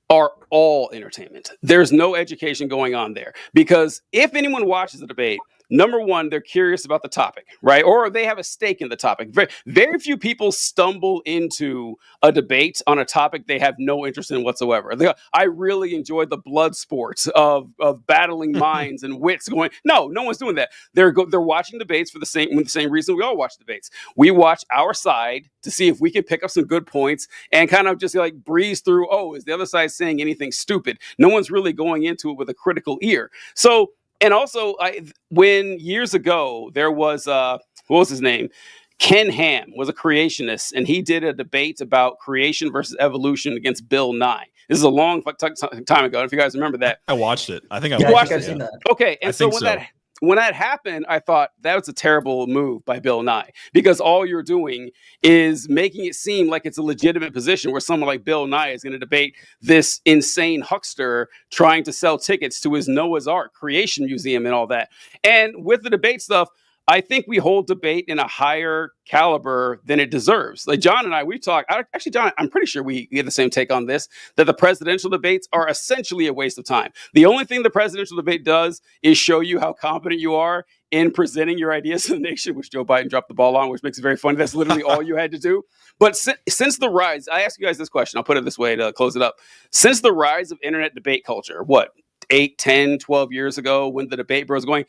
are all entertainment. There's no education going on there, because if anyone watches the debate, number one, they're curious about the topic, right? Or they have a stake in the topic. Very few people stumble into a debate on a topic they have no interest in whatsoever. I really enjoy the blood sports of battling minds and wits going. No one's doing that. They're watching debates for the same reason we all watch debates. We watch our side to see if we can pick up some good points and kind of just like breeze through. Oh, is the other side saying anything stupid? No one's really going into it with a critical ear. So. And also, when years ago, there was, what was his name? Ken Ham was a creationist, and he did a debate about creation versus evolution against Bill Nye. This is a long time ago, if you guys remember that. I watched it. I think I watched it. Seen that. Okay, and so when that happened, I thought that was a terrible move by Bill Nye, because all you're doing is making it seem like it's a legitimate position where someone like Bill Nye is going to debate this insane huckster trying to sell tickets to his Noah's Ark creation museum and all that. And with the debate stuff, I think we hold debate in a higher caliber than it deserves. Like John and I, we've talked. Actually, John, I'm pretty sure we get the same take on this, that the presidential debates are essentially a waste of time. The only thing the presidential debate does is show you how competent you are in presenting your ideas to the nation, which Joe Biden dropped the ball on, which makes it very funny. That's literally all you had to do. But since the rise, I ask you guys this question. I'll put it this way to close it up. Since the rise of internet debate culture, 8, 10, 12 years ago, when the debate bro was going,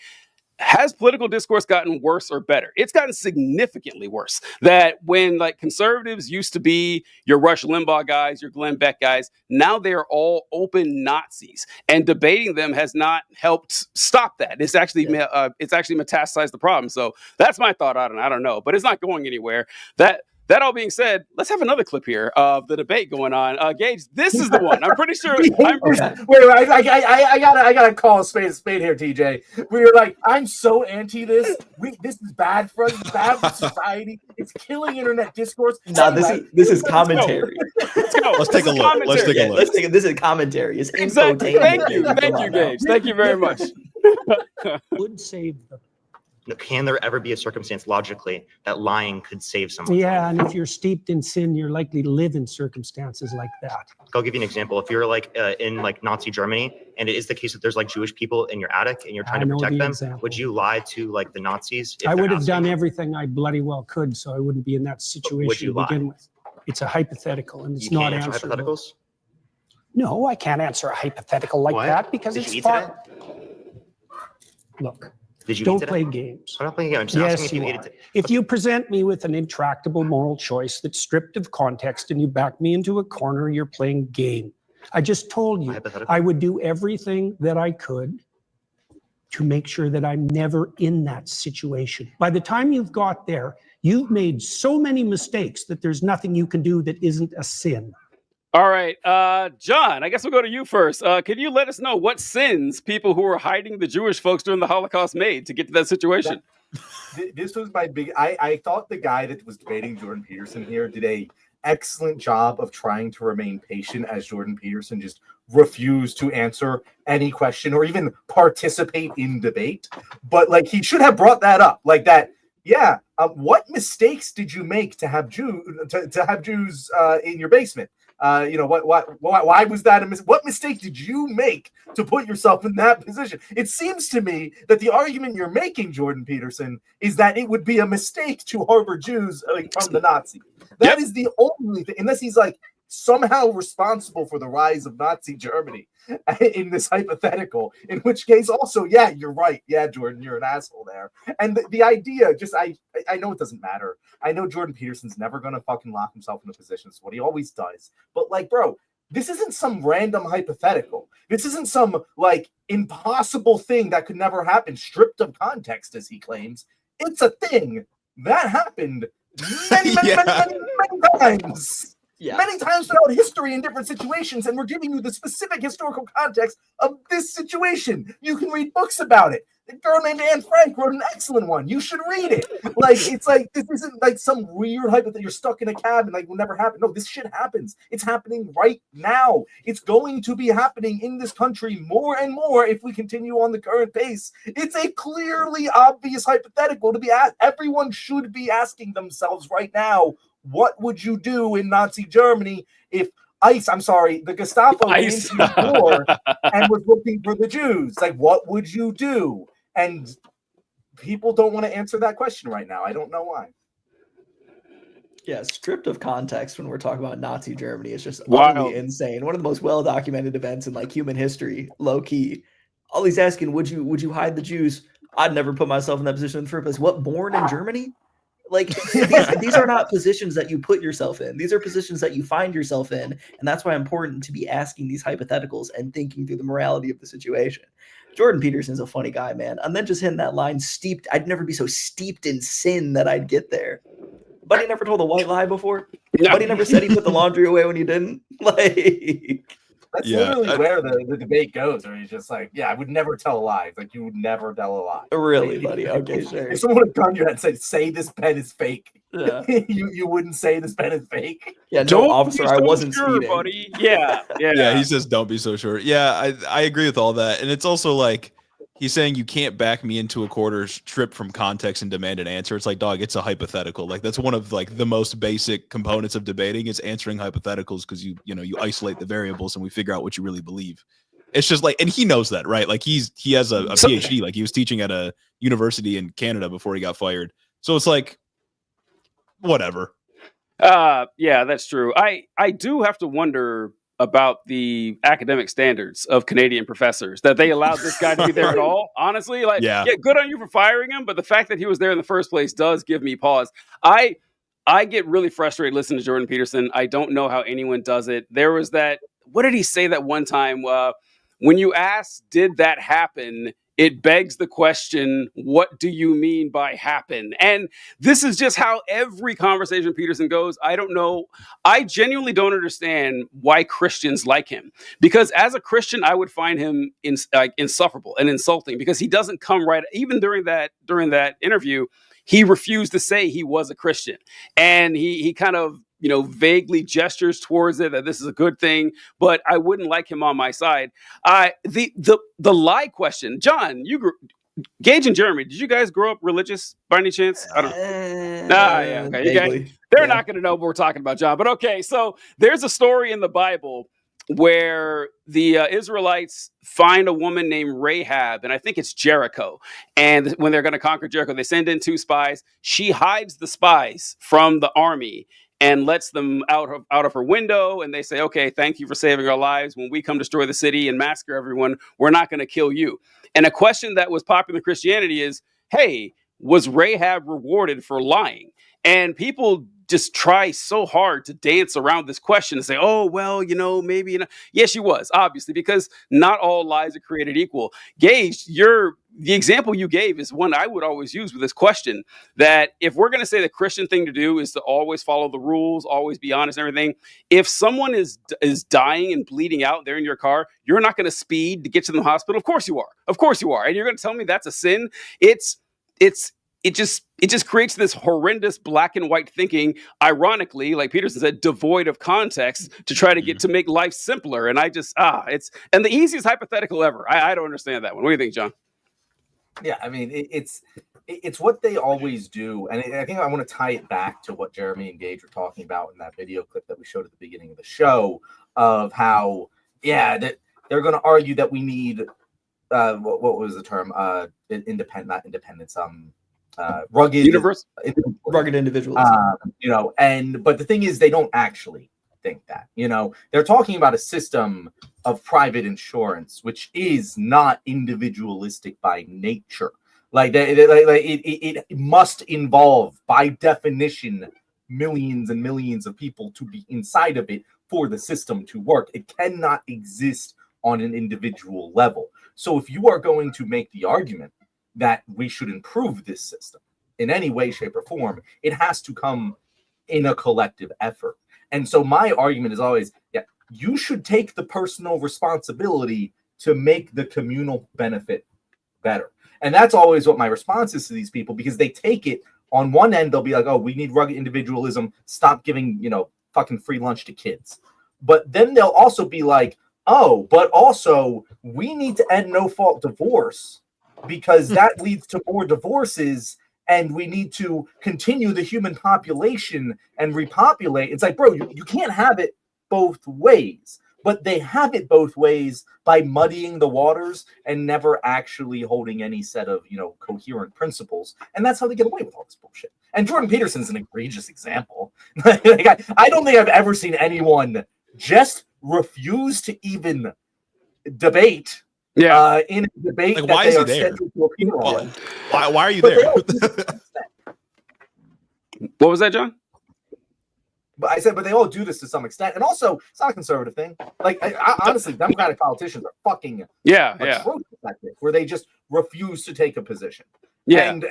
has political discourse gotten worse or better? It's gotten significantly worse. That when like conservatives used to be your Rush Limbaugh guys, your Glenn Beck guys, now they're all open Nazis, and debating them has not helped stop that. It's actually metastasized the problem. So that's my thought on it. I don't know, but it's not going anywhere. That all being said, let's have another clip here of the debate going on. Gage, this is the one. I'm pretty sure. Wait, I gotta call a spade here, TJ. We're like, I'm so anti this. This is bad for us. It's bad for society. It's killing internet discourse. No, this is commentary. Let's go. Let's take a look. Let's take a look. This is commentary. It's exactly. Thank you, Gage. Thank you very much. Would save them. Can there ever be a circumstance logically that lying could save someone? Yeah, and if you're steeped in sin, you're likely to live in circumstances like that. I'll give you an example. If you're like in like Nazi Germany, and it is the case that there's like Jewish people in your attic and you're trying to protect them, would you lie to like the Nazis? I would have done everything I bloody well could, so I wouldn't be in that situation to begin with. It's a hypothetical, and it's not answerable. Hypotheticals? No, I can't answer a hypothetical like that because it's far. Look. Don't play games. I'm not playing games. Yes, you are. If you present me with an intractable moral choice that's stripped of context and you back me into a corner, you're playing game. I just told you I would do everything that I could to make sure that I'm never in that situation. By the time you've got there, you've made so many mistakes that there's nothing you can do that isn't a sin. All right, John, I guess we'll go to you first. Can you let us know what sins people who were hiding the Jewish folks during the Holocaust made to get to that situation? This was my big. I thought the guy that was debating Jordan Peterson here did a excellent job of trying to remain patient as Jordan Peterson just refused to answer any question or even participate in debate. But like he should have brought that up, like that. Yeah, what mistakes did you make to have Jews in your basement? Why was that a mistake? What mistake did you make to put yourself in that position? It seems to me that the argument you're making, Jordan Peterson, is that it would be a mistake to harbor Jews from the Nazis. That is the only thing, unless he's like somehow responsible for the rise of Nazi Germany in this hypothetical, in which case also, yeah, you're right. Yeah, Jordan, you're an asshole there. And the idea, just, I know it doesn't matter. I know Jordan Peterson's never going to fucking lock himself in a position. It's what he always does. But like, bro, this isn't some random hypothetical. This isn't some like impossible thing that could never happen, stripped of context, as he claims. It's a thing that happened many times. many times throughout history in different situations, and we're giving you the specific historical context of this situation. You can read books about it. A girl named Anne Frank wrote an excellent one. You should read it. Like, it's like, this isn't like some weird hype that you're stuck in a cab and like will never happen. No, this shit happens. It's happening right now. It's going to be happening in this country more and more if we continue on the current pace. It's a clearly obvious hypothetical to be asked. Everyone should be asking themselves right now, what would you do in Nazi Germany if the Gestapo went into the war and was looking for the Jews? Like, what would you do? And people don't want to answer that question right now. I don't know why. Yeah, stripped of context when we're talking about Nazi Germany is just utterly insane. One of the most well-documented events in like human history, low key. All he's asking, would you hide the Jews? I'd never put myself in that position in the first place. What, born in Germany? Like, these are not positions that you put yourself in. These are positions that you find yourself in. And that's why it's important to be asking these hypotheticals and thinking through the morality of the situation. Jordan Peterson's a funny guy, man. And then just hitting that line, I'd never be so steeped in sin that I'd get there. Buddy never told a white lie before. No. Buddy never said he put the laundry away when he didn't. Like, that's literally where the debate goes, where he's just like, I would never tell a lie. It's like, you would never tell a lie. Really, buddy? Okay, sure. If someone had gone to your head and said, say this pen is fake, you wouldn't say this pen is fake? Yeah, no, officer, I wasn't speeding. Buddy. Yeah, he says, don't be so sure. Yeah, I agree with all that. And it's also like, he's saying you can't back me into a quarter, strip from context and demand an answer. It's like, dog, it's a hypothetical. Like, that's one of like the most basic components of debating is answering hypotheticals, because you isolate the variables and we figure out what you really believe. It's just like, and he knows that, right? Like he has a PhD, like he was teaching at a university in Canada before he got fired. So it's like, whatever. Yeah, that's true. I do have to wonder about the academic standards of Canadian professors, that they allowed this guy to be there at all. Honestly, like, good on you for firing him, but the fact that he was there in the first place does give me pause. I get really frustrated listening to Jordan Peterson. I don't know how anyone does it. There was that, what did he say that one time? When you ask, did that happen? It begs the question, what do you mean by happen? And this is just how every conversation Peterson goes. I don't know. I genuinely don't understand why Christians like him. Because as a Christian, I would find him insufferable and insulting, because he doesn't come right. Even during that interview, he refused to say he was a Christian. And he kind of, vaguely gestures towards it, that this is a good thing, but I wouldn't like him on my side. The lie question, John, Gage and Jeremy, did you guys grow up religious by any chance? I don't know. Okay. You guys, they're not going to know what we're talking about, John. But okay, so there's a story in the Bible where the Israelites find a woman named Rahab, and I think it's Jericho. And when they're going to conquer Jericho, they send in 2 spies. She hides the spies from the army and lets them out of her window. And they say, okay, thank you for saving our lives. When we come destroy the city and massacre everyone, we're not going to kill you. And a question that was popular in Christianity is, hey, was Rahab rewarded for lying? And people just try so hard to dance around this question and say, oh, well, maybe. Yes, she was, obviously, because not all lies are created equal. Gage, the example you gave is one I would always use with this question, that if we're going to say the Christian thing to do is to always follow the rules, always be honest and everything, if someone is dying and bleeding out there in your car, you're not going to speed to get to the hospital. Of course you are. Of course you are. And you're going to tell me that's a sin? It just creates this horrendous black and white thinking, ironically, like Peterson said, devoid of context, to try to get to make life simpler. And and the easiest hypothetical ever. I don't understand that one. What do you think, John? Yeah, I mean, it's what they always do. And I think I want to tie it back to what Jeremy and Gage were talking about in that video clip that we showed at the beginning of the show, of how, that they're going to argue that we need, what was the term? Not independence, rugged individualism. But the thing is, they don't actually think that. They're talking about a system of private insurance, which is not individualistic by nature. Like it must involve, by definition, millions and millions of people to be inside of it for the system to work. It cannot exist on an individual level. So if you are going to make the argument that we should improve this system in any way, shape, or form, it has to come in a collective effort. And so my argument is always, yeah, you should take the personal responsibility to make the communal benefit better. And that's always what my response is to these people, because they take it on one end, they'll be like, oh, we need rugged individualism. Stop giving, fucking free lunch to kids. But then they'll also be like, oh, but also we need to end no-fault divorce because that leads to more divorces, and we need to continue the human population and repopulate. It's like, bro, you can't have it both ways. But they have it both ways by muddying the waters and never actually holding any set of, coherent principles. And that's how they get away with all this bullshit. And Jordan Peterson's an egregious example. I don't think I've ever seen anyone just refuse to even debate in a debate that why they is he are there? scheduled to appear on. Why are you there? What was that, John? But I said, but they all do this to some extent. And also, it's not a conservative thing. Like, honestly, Democratic politicians are fucking atrocious at this, where they just refuse to take a position. Yeah. And,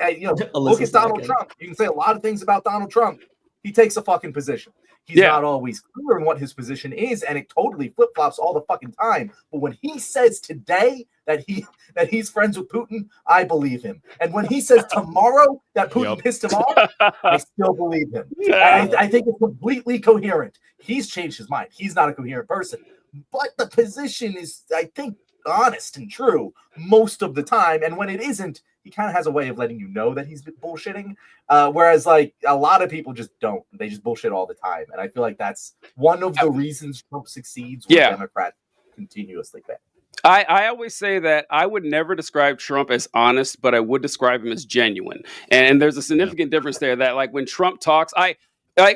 look at Donald Trump. You can say a lot of things about Donald Trump. He takes a fucking position. He's not always clear in what his position is, and it totally flip-flops all the fucking time. But when he says today that he's friends with Putin, I believe him. And when he says tomorrow that Putin pissed him off, I still believe him. I think it's completely coherent. He's changed his mind. He's not a coherent person. But the position is, I think, honest and true most of the time. And when it isn't, he kind of has a way of letting you know that he's bullshitting. Whereas, like, a lot of people just don't. They just bullshit all the time. And I feel like that's one of the reasons Trump succeeds when Democrats continuously fail. I always say that I would never describe Trump as honest, but I would describe him as genuine. And there's a significant difference there that, like, when Trump talks,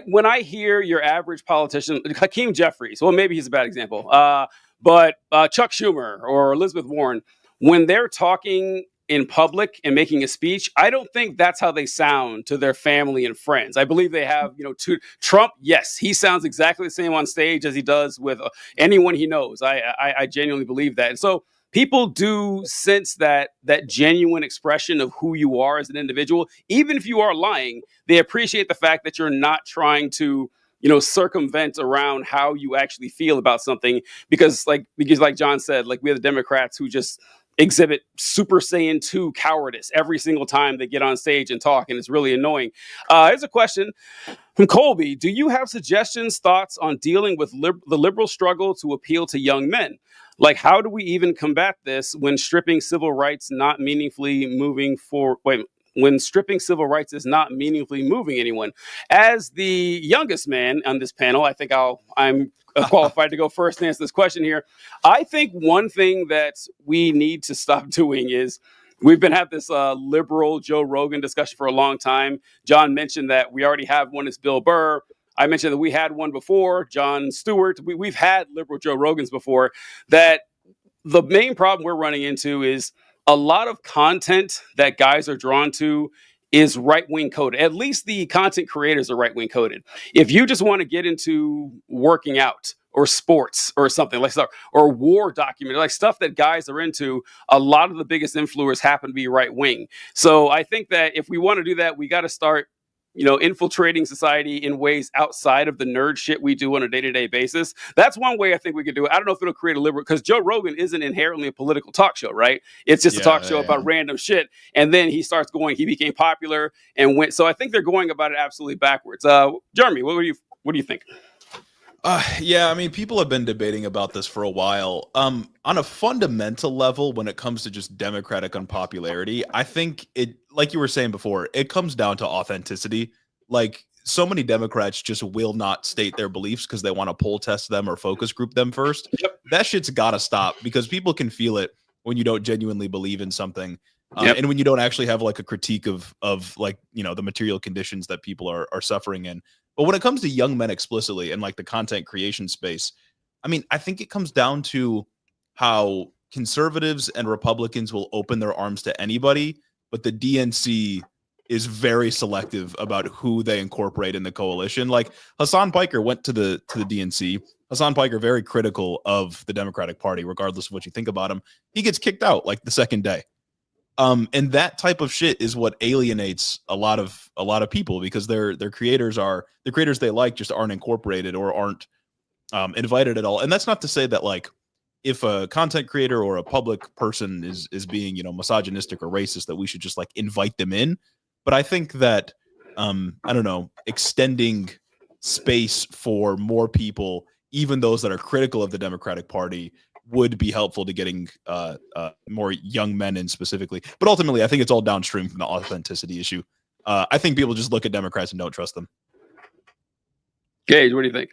when I hear your average politician, Hakeem Jeffries, well, maybe he's a bad example, but Chuck Schumer or Elizabeth Warren, when they're talking in public and making a speech, I don't think that's how they sound to their family and friends. I believe they have, Trump, yes, he sounds exactly the same on stage as he does with anyone he knows. I genuinely believe that. And so people do sense that genuine expression of who you are as an individual. Even if you are lying, they appreciate the fact that you're not trying to circumvent around how you actually feel about something, because like John said, like, we have the Democrats who just exhibit Super Saiyan 2 cowardice every single time they get on stage and talk, and it's really annoying. Here's a question from Colby. Do you have suggestions, thoughts on dealing with the liberal struggle to appeal to young men? Like, how do we even combat this when stripping civil rights not meaningfully moving for when stripping civil rights is not meaningfully moving anyone? As the youngest man on this panel, I think I'm qualified to go first and answer this question here. I think one thing that we need to stop doing is, we've been having this liberal Joe Rogan discussion for a long time. John mentioned that we already have one. It's Bill Burr. I mentioned that we had one before, Jon Stewart. We've had liberal Joe Rogans before. That the main problem we're running into is a lot of content that guys are drawn to is right-wing coded. At least the content creators are right-wing coded. If you just want to get into working out or sports or something like that, or war documentary, like stuff that guys are into, a lot of the biggest influencers happen to be right-wing. So I think that if we want to do that, we got to start infiltrating society in ways outside of the nerd shit we do on a day-to-day basis. That's one way I think we could do it. I don't know if it'll create a liberal, because Joe Rogan isn't inherently a political talk show, right? It's just a talk show about random shit. And then he became popular and went. So I think they're going about it absolutely backwards. Jeremy, what do you think? I mean, people have been debating about this for a while. On a fundamental level, when it comes to just Democratic unpopularity, I think it, like you were saying before, it comes down to authenticity. Like, so many Democrats just will not state their beliefs because they want to poll test them or focus group them first. Yep. That shit's got to stop, because people can feel it when you don't genuinely believe in something. And when you don't actually have like a critique of like, the material conditions that people are suffering in. But when it comes to young men explicitly and like the content creation space, I mean, I think it comes down to how conservatives and Republicans will open their arms to anybody, but the DNC is very selective about who they incorporate in the coalition. Like, Hassan Piker went to the DNC. Hassan Piker, very critical of the Democratic Party, regardless of what you think about him. He gets kicked out like the second day. And that type of shit is what alienates a lot of people, because their creators they like just aren't incorporated or aren't invited at all. And that's not to say that like if a content creator or a public person is being, misogynistic or racist, that we should just like invite them in. But I think that I don't know, extending space for more people, even those that are critical of the Democratic Party, would be helpful to getting more young men in specifically. But ultimately, I think it's all downstream from the authenticity issue. I think people just look at Democrats and don't trust them. Gage, what do you think?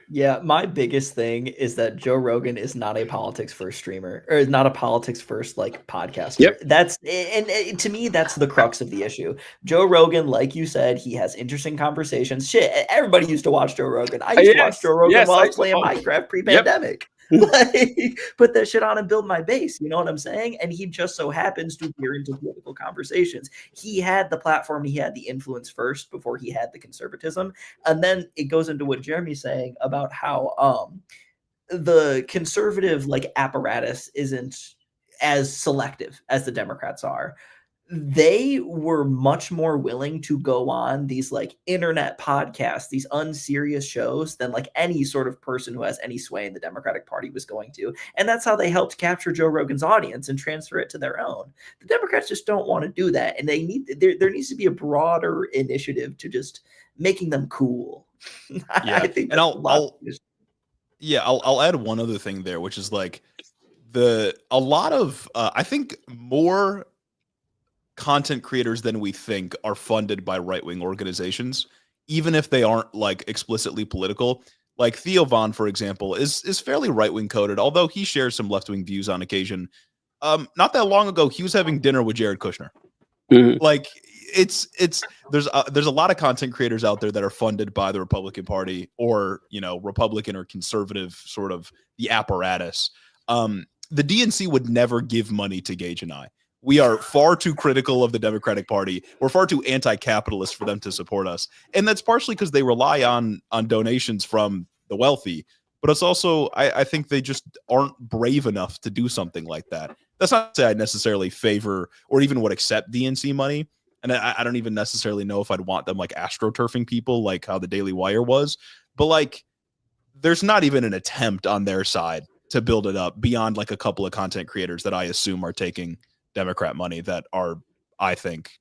Yeah, my biggest thing is that Joe Rogan is not a politics first streamer, or is not a politics first like podcaster. Yep. That's and to me that's the crux of the issue. Joe Rogan, like you said, he has interesting conversations. Shit, everybody used to watch Joe Rogan. I used to watch Joe Rogan while I was playing Minecraft pre-pandemic. Like, put that shit on and build my base. You know what I'm saying? And he just so happens to peer into political conversations. He had the platform, he had the influence first before he had the conservatism. And then it goes into what Jeremy's saying about how the conservative like apparatus isn't as selective as the Democrats are. They were much more willing to go on these like internet podcasts, these unserious shows, than like any sort of person who has any sway in the Democratic Party was going to. And that's how they helped capture Joe Rogan's audience and transfer it to their own. The Democrats just don't want to do that. And there needs to be a broader initiative to just making them cool. Yeah. I think and I'll add one other thing there, which is like a lot of I think more content creators than we think are funded by right-wing organizations, even if they aren't like explicitly political. Like Theo Von, for example, is fairly right-wing coded, although he shares some left-wing views on occasion. Not that long ago, he was having dinner with Jared Kushner. Mm-hmm. Like there's a lot of content creators out there that are funded by the Republican Party, or Republican or conservative sort of the apparatus. The DNC would never give money to Gage and I. We are far too critical of the Democratic Party. We're far too anti-capitalist for them to support us. And that's partially because they rely on donations from the wealthy. But it's also, I think they just aren't brave enough to do something like that. That's not to say I necessarily favor or even would accept DNC money. And I don't even necessarily know if I'd want them like astroturfing people like how the Daily Wire was. But like, there's not even an attempt on their side to build it up beyond like a couple of content creators that I assume are taking Democrat money that are, I think,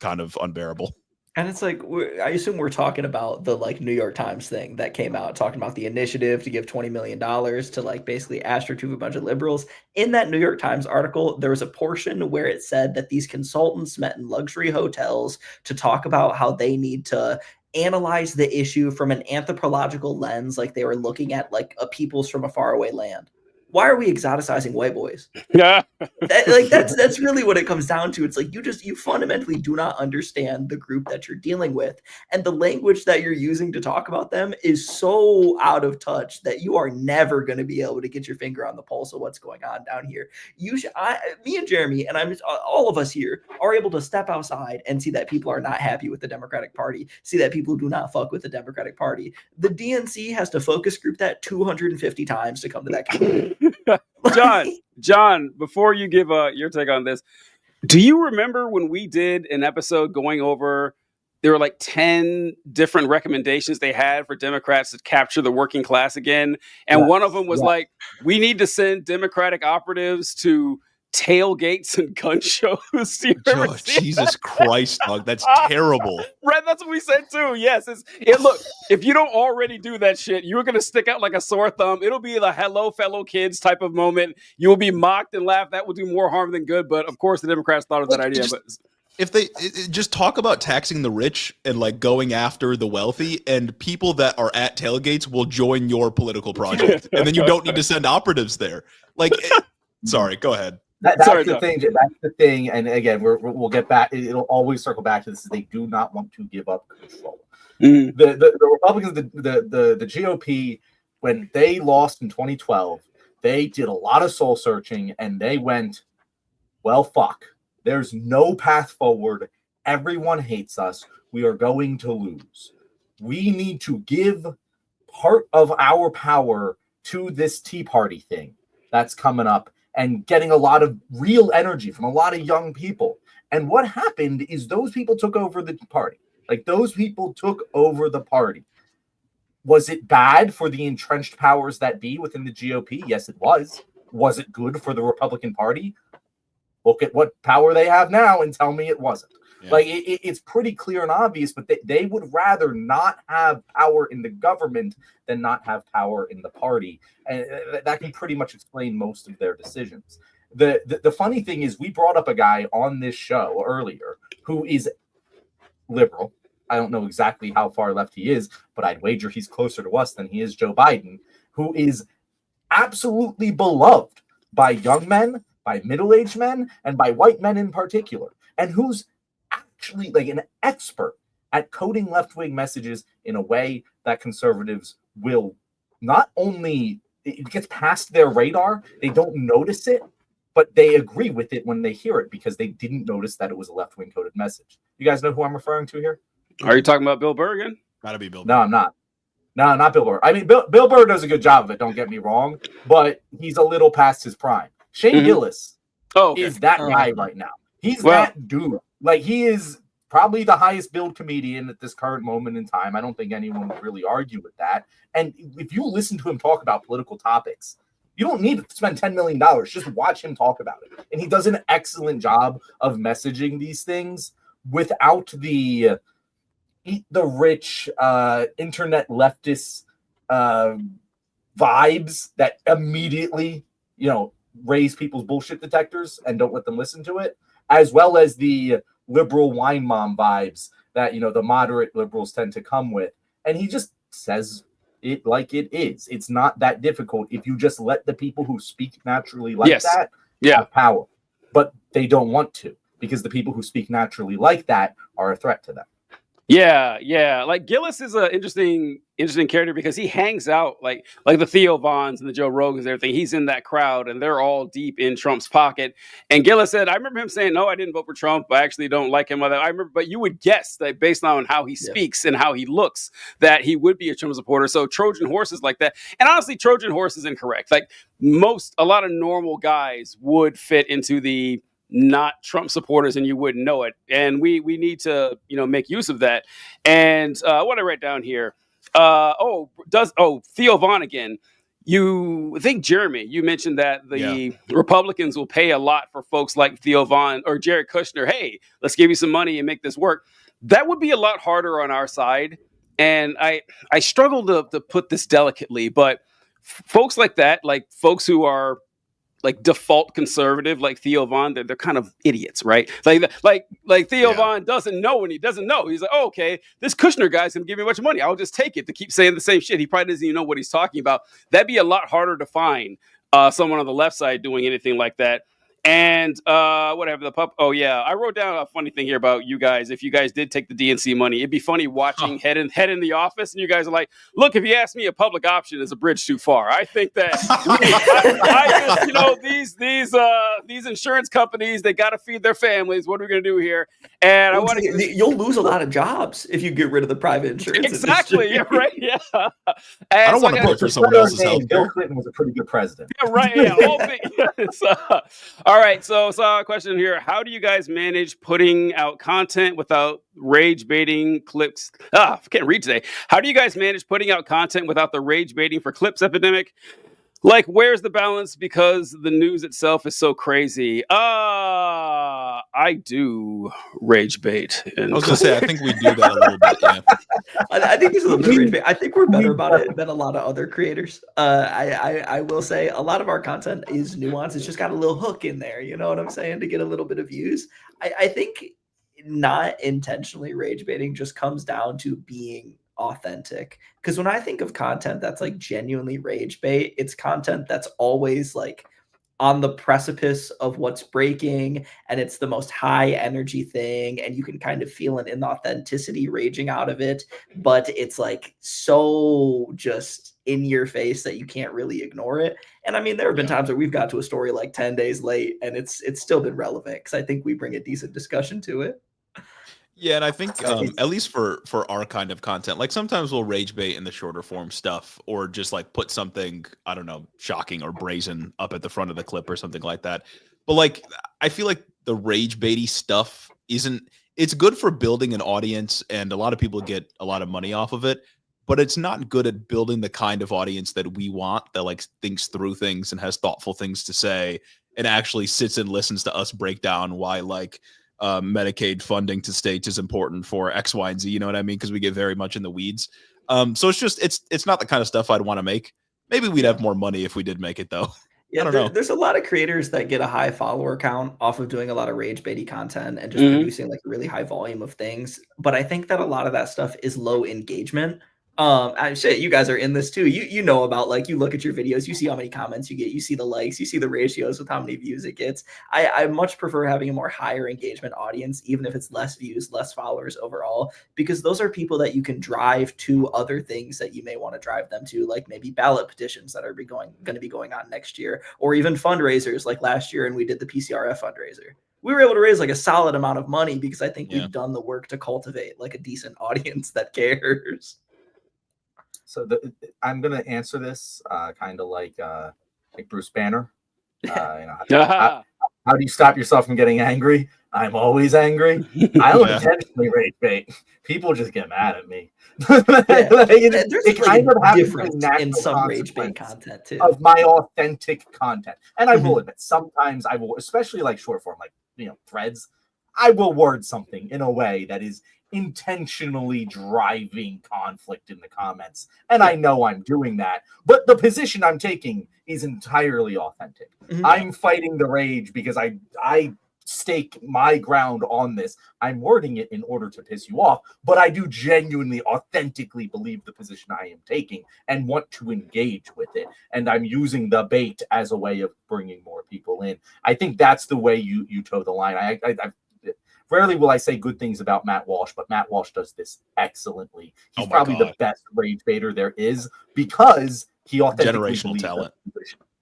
kind of unbearable. And it's like, I assume we're talking about the like New York Times thing that came out talking about the initiative to give $20 million to like basically astroturf a bunch of liberals. In that New York Times article, there was a portion where it said that these consultants met in luxury hotels to talk about how they need to analyze the issue from an anthropological lens, like they were looking at like a peoples from a faraway land. Why are we exoticizing white boys? Yeah. That's really what it comes down to. It's like you fundamentally do not understand the group that you're dealing with, and the language that you're using to talk about them is so out of touch that you are never going to be able to get your finger on the pulse of what's going on down here. Me and Jeremy, and all of us here are able to step outside and see that people are not happy with the Democratic Party, see that people do not fuck with the Democratic Party. The DNC has to focus group that 250 times to come to that conclusion. John, before you give your take on this, do you remember when we did an episode going over, there were like 10 different recommendations they had for Democrats to capture the working class again? And one of them was like, we need to send Democratic operatives to tailgates and gun shows. Oh, Jesus Christ, dog. That's terrible. Right, that's what we said too. Yes. Look, if you don't already do that shit, you're going to stick out like a sore thumb. It'll be the hello, fellow kids type of moment. You will be mocked and laughed. That will do more harm than good. But of course, the Democrats thought of that idea. If they just talk about taxing the rich and like going after the wealthy, and people that are at tailgates will join your political project, and then you don't need to send operatives there. Like, sorry, go ahead. That's the thing. That's the thing. And again, we'll get back. It'll always circle back to this. They do not want to give up control. Mm-hmm. The Republicans, the GOP, when they lost in 2012, they did a lot of soul searching, and they went, well, fuck. There's no path forward. Everyone hates us. We are going to lose. We need to give part of our power to this Tea Party thing that's coming up. and getting a lot of real energy from a lot of young people. And what happened is those people took over the party. Like, those people took over the party. Was it bad for the entrenched powers that be within the GOP? Yes, it was. Was it good for the Republican Party? Look at what power they have now and tell me it wasn't. Yeah. Like, it's pretty clear and obvious, but they would rather not have power in the government than not have power in the party. And that can pretty much explain most of their decisions. The funny thing is, we brought up a guy on this show earlier who is liberal. I don't know exactly how far left he is, but I'd wager he's closer to us than he is Joe Biden, who is absolutely beloved by young men, by middle-aged men, and by white men in particular, and who's actually like an expert at coding left-wing messages in a way that conservatives will not only, it gets past their radar, they don't notice it, but they agree with it when they hear it because they didn't notice that it was a left-wing coded message. You guys know who I'm referring to here? Are you talking about Bill Burr again? Gotta be Bill Burr. No, I'm not. No, not Bill Burr. I mean, Bill Burr does a good job of it, don't get me wrong, but he's a little past his prime. Shane Gillis is that guy right now. He's that dude. Like, he is probably the highest billed comedian at this current moment in time. I don't think anyone would really argue with that. And if you listen to him talk about political topics, you don't need to spend $10 million. Just watch him talk about it. And he does an excellent job of messaging these things without the eat the rich internet leftist vibes that immediately, raise people's bullshit detectors and don't let them listen to it, as well as the liberal wine mom vibes that, the moderate liberals tend to come with. And he just says it like it is. It's not that difficult if you just let the people who speak naturally like that have power. But they don't want to, because the people who speak naturally like that are a threat to them. Yeah. Like, Gillis is an interesting character because he hangs out like the Theo Vons and the Joe Rogans and everything. He's in that crowd and they're all deep in Trump's pocket. And Gillis said, I remember him saying, no, I didn't vote for Trump. I actually don't like him. I remember, but you would guess that based on how he speaks and how he looks, that he would be a Trump supporter. So Trojan horses like that. And honestly, Trojan horse is incorrect. Like, a lot of normal guys would fit into the not Trump supporters, and you wouldn't know it. And we need to, make use of that. And what I write down here, Theo Von again. You think, Jeremy, you mentioned that the Republicans will pay a lot for folks like Theo Von or Jared Kushner. Hey, let's give you some money and make this work. That would be a lot harder on our side. And I struggle to put this delicately, but folks like that, like folks who are like default conservative, like Theo Von, they're kind of idiots, right? Like Theo Von doesn't know when he doesn't know. He's like, okay, this Kushner guy's gonna give me a bunch of money. I'll just take it to keep saying the same shit. He probably doesn't even know what he's talking about. That'd be a lot harder to find someone on the left side doing anything like that. And whatever the pup. Oh yeah, I wrote down a funny thing here about you guys. If you guys did take the DNC money, it'd be funny watching Head in the Office, and you guys are like, "Look, if you ask me, a public option is a bridge too far." I think that these insurance companies, they got to feed their families. What are we gonna do here? And you'll lose a lot of jobs if you get rid of the private insurance. Exactly. Yeah, right. Yeah. I don't want to put for someone else's health. Bill Clinton was a pretty good president. Yeah, right. Yeah. All right, so a question here. How do you guys manage putting out content without rage baiting clips? I can't read today. How do you guys manage putting out content without the rage baiting for clips epidemic? Like, where's the balance because the news itself is so crazy? I do rage bait. I was going to say, I think we do that a little bit, yeah. I think there's a little bit of rage bait. I think we're better about it than a lot of other creators. I will say a lot of our content is nuanced. It's just got a little hook in there, you know what I'm saying, to get a little bit of views. I think not intentionally rage baiting just comes down to being authentic, because when I think of content that's like genuinely rage bait, it's content that's always like on the precipice of what's breaking, and it's the most high energy thing, and you can kind of feel an inauthenticity raging out of it, but it's like so just in your face that you can't really ignore it. And I mean, there have been times where we've got to a story like 10 days late and it's still been relevant because I think we bring a decent discussion to it. Yeah, and I think at least for our kind of content, like sometimes we'll rage bait in the shorter form stuff, or just like put something, I don't know, shocking or brazen up at the front of the clip or something like that. But like, I feel like the rage baity stuff it's good for building an audience, and a lot of people get a lot of money off of it, but it's not good at building the kind of audience that we want, that like thinks through things and has thoughtful things to say and actually sits and listens to us break down why like Medicaid funding to states is important for X, Y, and Z. You know what I mean? Because we get very much in the weeds. So it's not the kind of stuff I'd want to make. Maybe we'd have more money if we did make it, though. Yeah, I don't know. There's a lot of creators that get a high follower count off of doing a lot of rage baity content and just producing like a really high volume of things. But I think that a lot of that stuff is low engagement. You guys are in this too. You know about, like, you look at your videos, you see how many comments you get, you see the likes, you see the ratios with how many views it gets. I much prefer having a more higher engagement audience, even if it's less views, less followers overall, because those are people that you can drive to other things that you may want to drive them to, like maybe ballot petitions that are going to be going on next year, or even fundraisers like last year. And we did the PCRF fundraiser. We were able to raise like a solid amount of money because I think we've done the work to cultivate like a decent audience that cares. So I'm gonna answer this kind of like Bruce Banner. How do you stop yourself from getting angry? I'm always angry. I don't intentionally rage bait. People just get mad at me. There's it kind of a difference in some rage bait content too. Of my authentic content, and I will admit sometimes I will, especially like short form, like threads. I will word something in a way that is intentionally driving conflict in the comments, and I know I'm doing that, but the position I'm taking is entirely authentic. I'm fighting the rage because I stake my ground on this. I'm wording it in order to piss you off, but I do genuinely authentically believe the position I am taking and want to engage with it, and I'm using the bait as a way of bringing more people in. I think that's the way you toe the line. I rarely will I say good things about Matt Walsh, but Matt Walsh does this excellently. He's probably the best rage baiter there is because he authentically generational talent.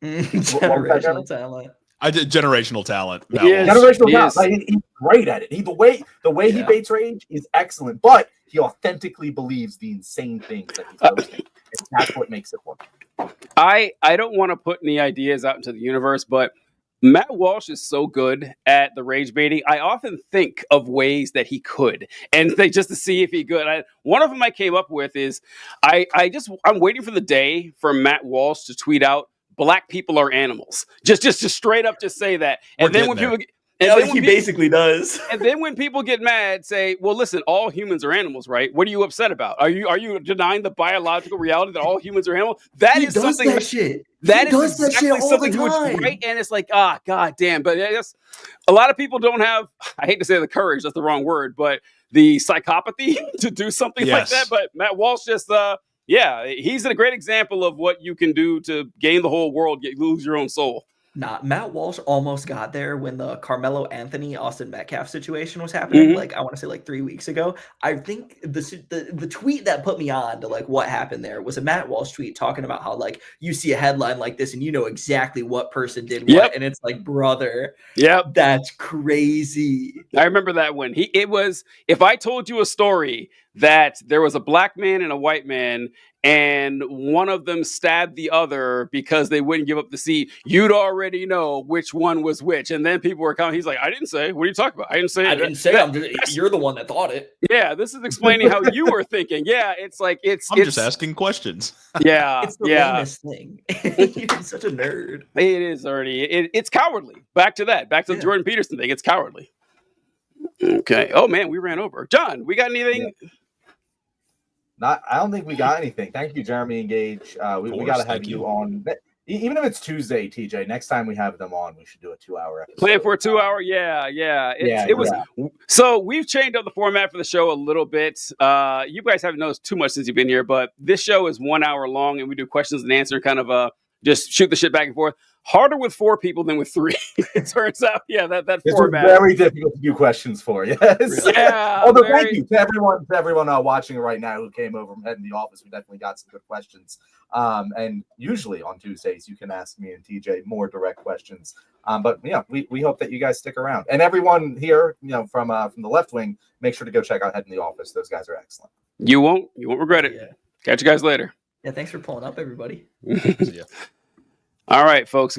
Generational talent. I did generational talent. Generational talent. Like, he's great at it. The way he baits rage is excellent, but he authentically believes the insane things that he's posting, and that's what makes it work. I don't want to put any ideas out into the universe, but Matt Walsh is so good at the rage baiting. I often think of ways that he could, and just to see if he could. One of them I came up with is I'm waiting for the day for Matt Walsh to tweet out, "Black people are animals." Just straight up, just say that, and then when people he basically does. And then when people get mad, say, "Well, listen, all humans are animals, right? What are you upset about? Are you denying the biological reality that all humans are animals?" That is something that shit. That is exactly something which is right, and it's like, god damn. But I guess a lot of people don't have, I hate to say the courage, that's the wrong word, but the psychopathy to do something like that. But Matt Walsh just, he's a great example of what you can do to gain the whole world, lose your own soul. Nah, Matt Walsh almost got there when the Carmelo Anthony Austin Metcalf situation was happening. Like, I want to say like 3 weeks ago. I think the tweet that put me on to like what happened there was a Matt Walsh tweet talking about how like you see a headline like this and you know exactly what person did what, and it's like, brother, that's crazy. I remember that one. It was, if I told you a story that there was a black man and a white man, and one of them stabbed the other because they wouldn't give up the seat, you'd already know which one was which. And then people were coming. He's like, "I didn't say. What are you talking about? I didn't say. I didn't say. You're the one that thought it." Yeah, this is explaining how you were thinking. Yeah, it's like I'm just asking questions. Yeah, it's the lamest thing. You're such a nerd. It is already. It's cowardly. Back to that. Back to the Jordan Peterson thing. It's cowardly. Okay. Oh man, we ran over. John, we got anything? I don't think we got anything. Thank you, Jeremy and Gage. We got to have you on. Even if it's Tuesday, TJ, next time we have them on, we should do a 2-hour episode. Plan for a 2-hour? It was. So we've changed up the format for the show a little bit. You guys haven't noticed too much since you've been here, but this show is 1 hour long, and we do questions and answer, kind of a just shoot the shit back and forth. Harder with 4 people than with 3. It turns out, that It's format. very difficult to do questions for. Yes. Yeah. Although thank you to everyone watching right now who came over from Head in the Office. We definitely got some good questions. And usually on Tuesdays you can ask me and TJ more direct questions. But we hope that you guys stick around. And everyone here, from the left wing, make sure to go check out Head in the Office. Those guys are excellent. You won't regret it. Yeah. Catch you guys later. Yeah, thanks for pulling up, everybody. Yeah. All right, folks.